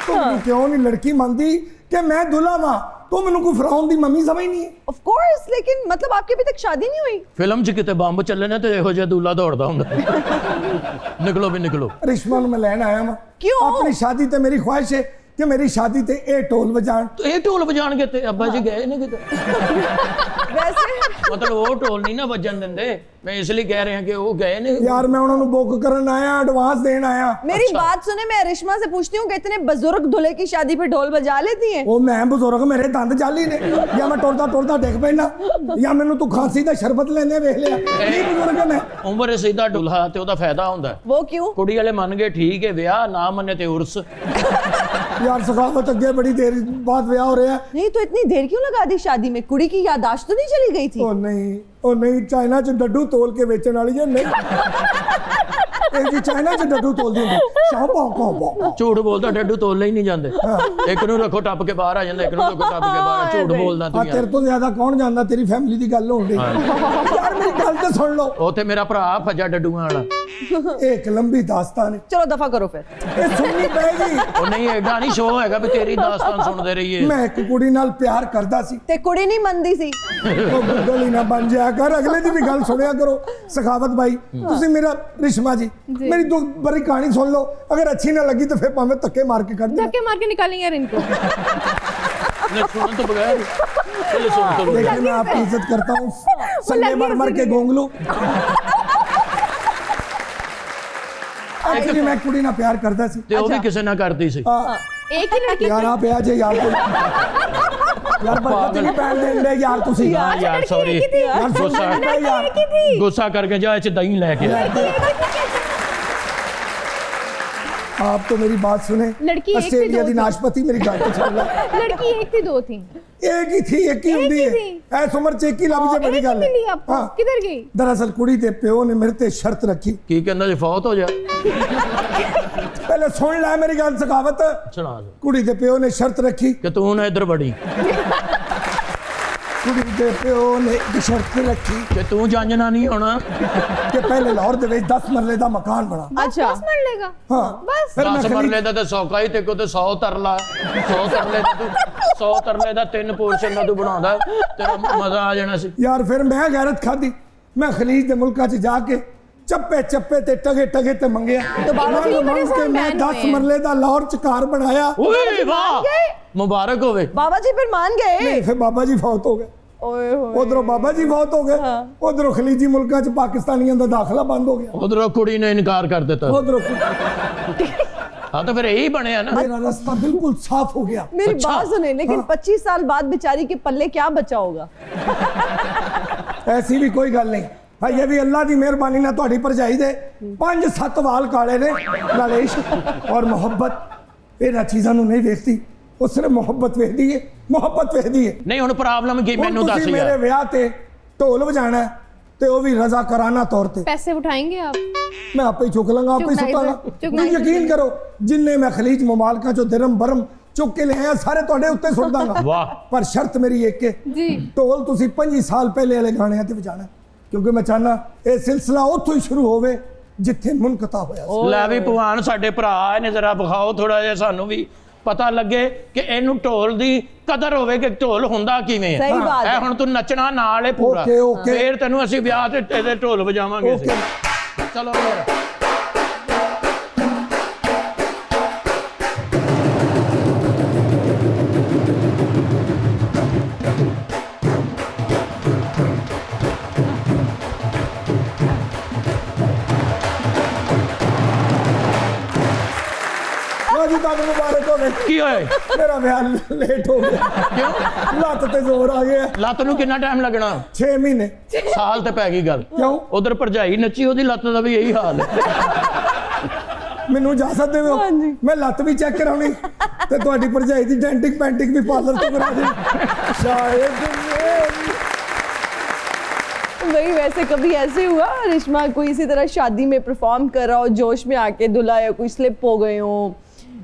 Speaker 5: तुम क्यों नहीं लड़की मानती कि मैं दुल्हा मां, तो मैनू कोई फिरौन दी मम्मी समझ नहीं है।
Speaker 1: ऑफ कोर्स, लेकिन मतलब आपकी अभी तक शादी नहीं हुई।
Speaker 2: फिल्म च किते बंब ਚੱਲੇ ਨੇ ਤੇ ਇਹੋ ਜਿਹਾ ਦੂਲਾ ਦੌੜਦਾ ਹੁੰਦਾ ਨਿਕਲੋ ਵੀ ਨਿਕਲੋ
Speaker 5: रिश्मा ਨੂੰ मैं लैन आया वां।
Speaker 1: क्यों?
Speaker 5: अपनी शादी ते मेरी ख्वाहिश है कि मेरी शादी ते ए ढोल बजान।
Speaker 2: ਇਹ ਢੋਲ ਵਜਾਣਗੇ ਤੇ ਅੱਬਾ ਜੀ ਗਏ ਨੇ ਕਿਤੇ
Speaker 1: वैसे
Speaker 2: ਮਤਲਬ ਉਹ ਢੋਲ ਨਹੀਂ ਨਾ ਵੱਜਣ ਦਿੰਦੇ ਮੈਂ ਇਸ ਲਈ ਕਹਿ ਰਿਹਾ ਕਿ ਉਹ ਗਏ ਨੇ
Speaker 5: यार मैं उन्होंने बुक करन आया, एडवांस देन आया।
Speaker 1: मेरी बात सुने, मैं रिश्मा से पूछती हूँ कि इतने बुजुर्ग दूल्हे की शादी पे ढोल बजा लेती हैं?
Speaker 5: ਉਹ ਮੈਂ ਬਜ਼ੁਰਗ ਮੇਰੇ ਦੰਦ ਜਾਲੀ ਨੇ ਜਾਂ ਮੈਂ ਟੁਰਦਾ ਟੁਰਦਾ ਡਿੱਗ ਪੈਣਾ ਜਾਂ ਮੈਨੂੰ ਤੂੰ ਖਾਂਸੀ ਦਾ ਸ਼ਰਬਤ ਲੈਂਦੇ ਵੇਖ ਲਿਆ। ਕੀ ਬਜ਼ੁਰਗ ਹੈ ਮੈਂ?
Speaker 2: ਉਮਰ ਸਿੱਧਾ ਢੁਲਹਾ ਤੇ ਉਹਦਾ ਫਾਇਦਾ ਹੁੰਦਾ
Speaker 1: वो क्यों?
Speaker 2: ਕੁੜੀ ਵਾਲੇ ਮੰਨ ਗਏ ਠੀਕ ਹੈ ਵਿਆਹ ਨਾ ਮੰਨੇ ਤੇ ਉਰਸ
Speaker 5: यार सखावत अगे बड़ी देर बाद ब्याह हो रहा है।
Speaker 1: नहीं तो इतनी देर क्यों लगा दी शादी में? कुड़ी की याददाश्त तो नहीं चली गई थी?
Speaker 5: ओ नहीं चाइना च डड्डू तोल के बेचने वाली है नहीं। ਇਹ ਜੀ ਚਾਈਨਾ ਚ ਡੱਡੂ ਤੋਲਦੀ ਹੁੰਦੀ ਸ਼ਾਹ ਪਾ
Speaker 2: ਝੂਠ ਬੋਲਦਾ ਡੱਡੂ ਤੋਲੇ ਹੀ ਨਹੀਂ ਜਾਂਦੇ ਇੱਕ ਨੂੰ ਰੱਖੋ ਟੱਪ ਕੇ ਬਾਹਰ ਆ ਜਾਂਦਾ ਇੱਕ ਨੂੰ ਰੱਖੋ ਟੱਪ ਕੇ ਬਾਹਰ ਝੂਠ ਬੋਲਦਾ
Speaker 5: ਆ
Speaker 2: ਤੂੰ
Speaker 5: ਤੇਰੇ ਤੋਂ ਜ਼ਿਆਦਾ ਕੌਣ ਜਾਣਦਾ ਤੇਰੀ ਫੈਮਿਲੀ ਦੀ ਗੱਲ ਹੋਣ ਦੀ। ਯਾਰ ਮੇਰੀ ਗੱਲ ਤੇ ਸੁਣ ਲਓ,
Speaker 2: ਉੱਥੇ ਮੇਰਾ ਭਰਾ ਫੱਜਾ ਡੱਡੂਆਂ ਵਾਲਾ
Speaker 5: ਇਹ ਇੱਕ ਲੰਬੀ ਦਾਸਤਾਨ ਹੈ,
Speaker 1: चलो दफा करो फिर।
Speaker 5: ਇਹ ਸੁਣਨੀ ਪਏਗੀ।
Speaker 2: ਉਹ ਨਹੀਂ ਐਡਾ ਨਹੀਂ ਸ਼ੋਅ ਹੈਗਾ ਵੀ ਤੇਰੀ ਦਾਸਤਾਨ ਸੁਣਦੇ ਰਹੀਏ
Speaker 5: ਮੈਂ ਇੱਕ ਕੁੜੀ ਨਾਲ ਪਿਆਰ ਕਰਦਾ ਸੀ।
Speaker 1: ते कुड़ी नहीं मनदी सी।
Speaker 5: ਉਹ ਗੁੱਗਲ ਹੀ ਨਾ ਬਣ ਜਾਇਆ ਕਰ, ਅਗਲੇ ਦੀ ਵੀ ਗੱਲ ਸੁਣਿਆ ਕਰੋ। ਸਖਾਵਤ ਭਾਈ ਤੁਸੀਂ ਮੇਰਾ ਰਿਸ਼ਮਾ ਜੀ ਮੇਰੀ ਦੋ ਬੜੀ ਕਹਾਣੀ ਸੁਣ ਲਓ, ਅਗਰ ਅੱਛੀ ਨਾ ਲੱਗੀ ਤਾਂ ਫਿਰ ਭਾਵੇਂ ਧੱਕੇ ਮਾਰ ਕੇ ਕੱਢ ਦੇਣਾ।
Speaker 3: धक्के मार के निकालेंगे यार इनको।
Speaker 2: नहीं, सुन तो बगैर चलो सुन तो बगैर।
Speaker 5: देखिए मैं आपकी इज्जत करता हूँ, संगे मर मर के गोंग लो। एक्चुअली मैं कुड़ी ना प्यार करता सी।
Speaker 2: ਤੇ ਉਹ ਵੀ ਕਿਸੇ ਨਾਲ ਕਰਦੀ ਸੀ
Speaker 3: एक ही लड़के
Speaker 5: यार आप आ जाए यार यार बरकत नहीं पैन देंगे यार तुसी।
Speaker 2: ਹਾਂ ਯਾਰ ਸੌਰੀ
Speaker 5: यार
Speaker 2: ਗੁੱਸਾ
Speaker 5: यार
Speaker 2: ਗੁੱਸਾ ਕਰਕੇ ਜਾ ਇਹ ਚ ਦਹੀਂ ਲੈ ਕੇ ਆ।
Speaker 5: आप तो मेरी बात सुने।
Speaker 3: लड़की एक थी,
Speaker 5: ऑस्ट्रेलिया
Speaker 3: दो
Speaker 5: दी
Speaker 3: थी।
Speaker 5: नाशपति मेरी गल तो सुन ला।
Speaker 3: लड़की एक थी दो थी।
Speaker 5: एक ही थी, एक ही हुंदी
Speaker 3: ही
Speaker 5: है
Speaker 3: थी।
Speaker 5: ऐस उम्र च एक ही लब जे बड़ी
Speaker 3: एक
Speaker 5: गल
Speaker 3: ही मिली
Speaker 5: है।
Speaker 3: आपको,
Speaker 5: हाँ
Speaker 3: किधर गई?
Speaker 5: दरअसल कुड़ी दे प्यो ने मेरे ते शर्त रखी।
Speaker 2: ਕੀ ਕਹਿੰਦਾ ਜੇ ਫੌਤ ਹੋ ਜਾ
Speaker 5: पहले सुन ला मेरी गल सखावत।
Speaker 2: ਸੁਣਾ
Speaker 5: कुड़ी दे प्यो ने शर्त रखी,
Speaker 2: ਕਿ ਤੂੰ ਨਾ ਇੱਧਰ ਵੜੀ
Speaker 5: कुड़ी दे प्यो ने एक शर्त रखी
Speaker 2: ਕਿ ਤੂੰ ਜਾਂਜਣਾ ਨਹੀਂ ਹੋਣਾ
Speaker 5: कि पहले लाहौर दे विच 10 मरले दा मकान बना।
Speaker 1: अच्छा,
Speaker 3: 10 मर लेगा।
Speaker 5: हाँ
Speaker 3: बस।
Speaker 5: फिर मैं
Speaker 2: 10
Speaker 5: खरीद-
Speaker 2: ਮਰਲੇ ਦਾ ਤੇ ਸੌਕਾ ਹੀ ਤੇ ਕੋ ਤੇ 100 ਤਰਲਾ 100 ਤਰਲੇ ਦਾ ਤੂੰ 100 ਤਰਲੇ ਦਾ 3 ਪੋਰਸ਼ਨ ਦਾ ਤੂੰ ਬਣਾਉਂਦਾ ਤੇਰਾ ਮਜ਼ਾ ਆ ਜਾਣਾ ਸੀ।
Speaker 5: यार फिर मैं गैरत खादी, मैं खलीज दे मुल्का च जाके चप्पे चप्पे ते टगे टगे ते मंगया
Speaker 1: तो बाबा जी
Speaker 5: मंग
Speaker 3: बड़े
Speaker 5: के मैं
Speaker 3: फैन
Speaker 5: 10
Speaker 3: हुए हैं।
Speaker 5: मरले दा लाहौर च घर बनाया।
Speaker 2: ਓਏ ਵਾਹ ਮੁਬਾਰਕ ਹੋਵੇ।
Speaker 1: बाबा जी फिर मान गए?
Speaker 5: नहीं फिर बाबा जी फौत हो गए,
Speaker 1: ओए होए।
Speaker 5: उधरों बाबा जी फौत हो गए, उधरों खलीजी मुल्का च पाकिस्तानियों दा दाखला बंद हो गया,
Speaker 2: ਉਧਰੋਂ ਕੁੜੀ ਨੇ ਇਨਕਾਰ ਕਰ ਦਿੱਤਾ
Speaker 5: उधरों
Speaker 2: ਹਾਂ ਤਾਂ ਫਿਰ ਇਹੀ ਬਣਿਆ ਨਾ।
Speaker 5: मेरा रास्ता बिल्कुल साफ हो गया।
Speaker 1: मेरी
Speaker 2: अच्छा।
Speaker 1: बात सुने, लेकिन 25 साल बाद बेचारी के पल्ले क्या बचा होगा?
Speaker 5: ऐसी भी कोई गल नहीं भाई, ये भी अल्लाह की मेहरबानी ना ਤੁਹਾਡੀ ਭਰਜਾਈ ਦੇ 5-7 ਵਾਲ ਕਾਲੇ ਨੇ, ਨਾਲੇ इश्क और मोहब्बत ਇਹਨਾਂ ਚੀਜ਼ਾਂ ਨੂੰ ਨਹੀਂ ਵੇਖਦੀ, ਉਹ ਸਿਰਫ ਮੁਹੱਬਤ ਵੇਖਦੀ ਹੈ, ਮੁਹੱਬਤ ਵੇਖਦੀ ਹੈ।
Speaker 2: ਨਹੀਂ ਹੁਣ ਪ੍ਰੋਬਲਮ ਕੀ
Speaker 5: ਹੁਣ
Speaker 2: ਮੈਨੂੰ ਦੱਸ
Speaker 5: ਤੁਸੀਂ ਮੇਰੇ
Speaker 2: ਯਾਰ।
Speaker 5: ਵਿਆਹ ਤੇ ਢੋਲ ਵਜਾਣਾ ਹੈ ਤੇ ਉਹ ਵੀ ਰਜ਼ਾ ਕਰਾਨਾ ਤੌਰ ਤੇ
Speaker 3: पैसे उठाएंगे आप?
Speaker 5: ਮੈਂ ਆਪੇ ਹੀ ਚੁੱਕ ਲਾਂਗਾ, ਆਪੇ ਹੀ
Speaker 3: ਚੁੱਕਣਾ
Speaker 5: ਸੁੱਟਾਂਗਾ।
Speaker 3: ਚੁੱਕਣਾ
Speaker 5: ਤੁਸੀਂ ਯਕੀਨ ਕਰੋ ਜਿੰਨੇ ਮੈਂ ਖਲੀਜ ਮੁਮਾਲਕਾਂ ਚੋਂ ਦਿਰਮ ਬਰਮ ਚੁੱਕ ਕੇ ਲਿਆਇਆ ਸਾਰੇ ਤੁਹਾਡੇ ਉੱਤੇ ਸੁੱਟ ਦਾਂਗਾ।
Speaker 2: ਵਾਹ
Speaker 5: ਪਰ ਸ਼ਰਤ ਮੇਰੀ ਇੱਕ ਹੈ,
Speaker 3: जी।
Speaker 5: ਢੋਲ ਤੁਸੀਂ 25 ਸਾਲ ਪਹਿਲੇ ਵਾਲੇ ਗਾਣਿਆਂ ਤੇ ਵਜਾਣਾ, ਕਿਉਂਕਿ ਮੈਂ ਚਾਹਨਾ ਇਹ ਸਿਲਸਿਲਾ ਉੱਥੋਂ ਹੀ ਸ਼ੁਰੂ ਹੋਵੇ ਜਿੱਥੇ ਮੁਨਕਤਾ ਹੋਇਆ ਸੀ।
Speaker 2: ਲੈ ਵੀ ਭਗਵਾਨ ਸਾਡੇ ਭਰਾ ਨੇ ਜਰਾ ਵਿਖਾਓ ਥੋੜਾ ਜਿਹਾ ਸਾਨੂੰ ਵੀ ਪਤਾ ਲੱਗੇ ਕਿ ਇਹਨੂੰ ਢੋਲ ਦੀ ਕਦਰ ਹੋਵੇ ਕਿ ਢੋਲ ਹੁੰਦਾ ਕਿਵੇਂ ਹੈ।
Speaker 1: सही बात
Speaker 2: ਇਹ
Speaker 1: है।
Speaker 2: ਹੁਣ ਤੂੰ ਨੱਚਣਾ ਨਾਲ ਹੈ ਪੂਰਾ
Speaker 5: ਓਕੇ, ਓਕੇ।
Speaker 2: ਫੇਰ ਤੈਨੂੰ ਅਸੀਂ ਵਿਆਹ ਤੇ ਤੇਰੇ ਢੋਲ ਵਜਾਵਾਂਗੇ ਅਸੀਂ।
Speaker 5: ਓਕੇ।
Speaker 2: ਚਲੋ ਯਾਰ
Speaker 5: ਲਓ ਜੀ ਤੁਹਾਨੂੰ ਮੁਬਾਰਕ ਹੋਵੇ,
Speaker 2: ਕੀ ਹੋਏ
Speaker 5: ਮੇਰਾ ਵਿਆਹ ਲੇਟ ਹੋ ਗਿਆ,
Speaker 2: ਕਿਉਂ
Speaker 5: ਲੱਤ ਤੇ ਜ਼ੋਰ ਆ ਗਿਆ।
Speaker 2: ਲੱਤ ਨੂੰ ਕਿੰਨਾ ਟਾਈਮ ਲੱਗਣਾ
Speaker 5: 6 ਮਹੀਨੇ।
Speaker 2: ਸਾਲ ਤੇ ਪੈ ਗਈ ਗੱਲ
Speaker 5: ਕਿਉਂ?
Speaker 2: ਉਧਰ ਭਰਜਾਈ ਨੱਚੀ ਉਹਦੀ ਲੱਤ ਦਾ ਵੀ ਇਹੀ ਹਾਲ ਹੈ।
Speaker 5: ਮੈਨੂੰ ਇਜਾਜ਼ਤ ਦੇਵੋ, ਮੈਂ ਲੱਤ ਵੀ ਚੈੱਕ ਕਰਾਉਣੀ। ਤੇ ਤੁਹਾਡੀ ਭਰਜਾਈ ਦੀ ਡੈਂਟਿਕ ਪੈਂਟਿਕ ਵੀ ਪਾਰਲਰ ਤੋਂ ਕਰਾ ਦੇ ਸ਼ਾਇਦ
Speaker 1: वही वैसे कभी ऐसे हुआ रिश्मा कोई इसी तरह शादी में परफॉर्म कर रहा हो, जोश में आके दूल्हा या कोई स्लिप हो गए हो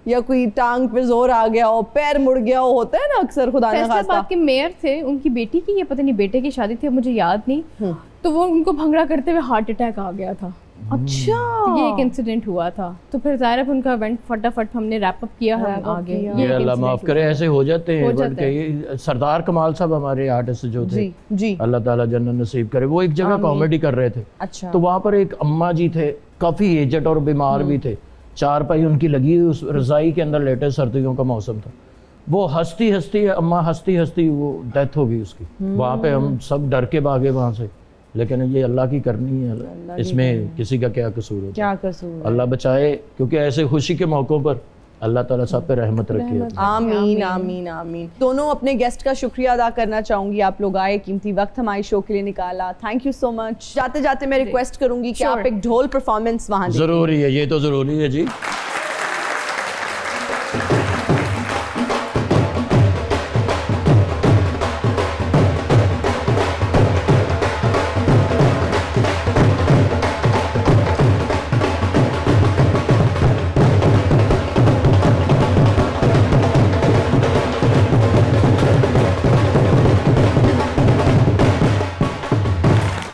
Speaker 1: या कोई टांग पे जोर आ गया हो, पैर मुड़ गया हो, होता है ना अक्सर खुदा ना खास्ता।
Speaker 3: फैसलाबाद के मेयर थे, उनकी बेटी की या पता नहीं बेटे की शादी थी, अब मुझे याद नहीं, तो वो उनको भंगड़ा करते हुए हार्ट अटैक आ गया था।
Speaker 1: अच्छा,
Speaker 3: तो ये एक इंसिडेंट हुआ था, तो फिर ज़ाहिर है उनका इवेंट फटाफट हमने रैप अप किया, हम आगे
Speaker 2: ये अल्लाह माफ करे, ऐसे हो जाते हैं इवेंट के। ये सरदार कमाल साहब हमारे आर्टिस्ट जो थे,
Speaker 1: जी
Speaker 2: अल्लाह ताला जन्नत नसीब करे, वो एक जगह कॉमेडी कर रहे थे।
Speaker 1: अच्छा,
Speaker 2: तो वहाँ पर एक अम्मा जी थे, काफ़ी एजेड और बीमार भी थे, चारपाई उनकी लगी हुई उस रज़ाई के अंदर लेटे, सर्दियों का मौसम था। वो हंसती हंसती अम्मा हंसती हंसती वो डेथ हो गई उसकी। वहाँ पे हम सब डर के भागे वहाँ से, लेकिन ये अल्लाह की करनी है, इसमें किसी का क्या कसूर है,
Speaker 1: क्या कसूर।
Speaker 2: अल्लाह बचाए, क्योंकि ऐसे खुशी के मौक़ों पर अल्लाह ताला सब पे रहमत रखे।
Speaker 1: आमीन आमीन आमीन। दोनों अपने गेस्ट का शुक्रिया अदा करना चाहूंगी, आप लोग आए, कीमती वक्त हमारे शो के लिए निकाला, थैंक यू सो मच। जाते जाते मैं रिक्वेस्ट करूंगी कि आप एक ढोल परफॉर्मेंस वहाँ दें।
Speaker 2: ज़रूरी है, ये तो ज़रूरी है जी।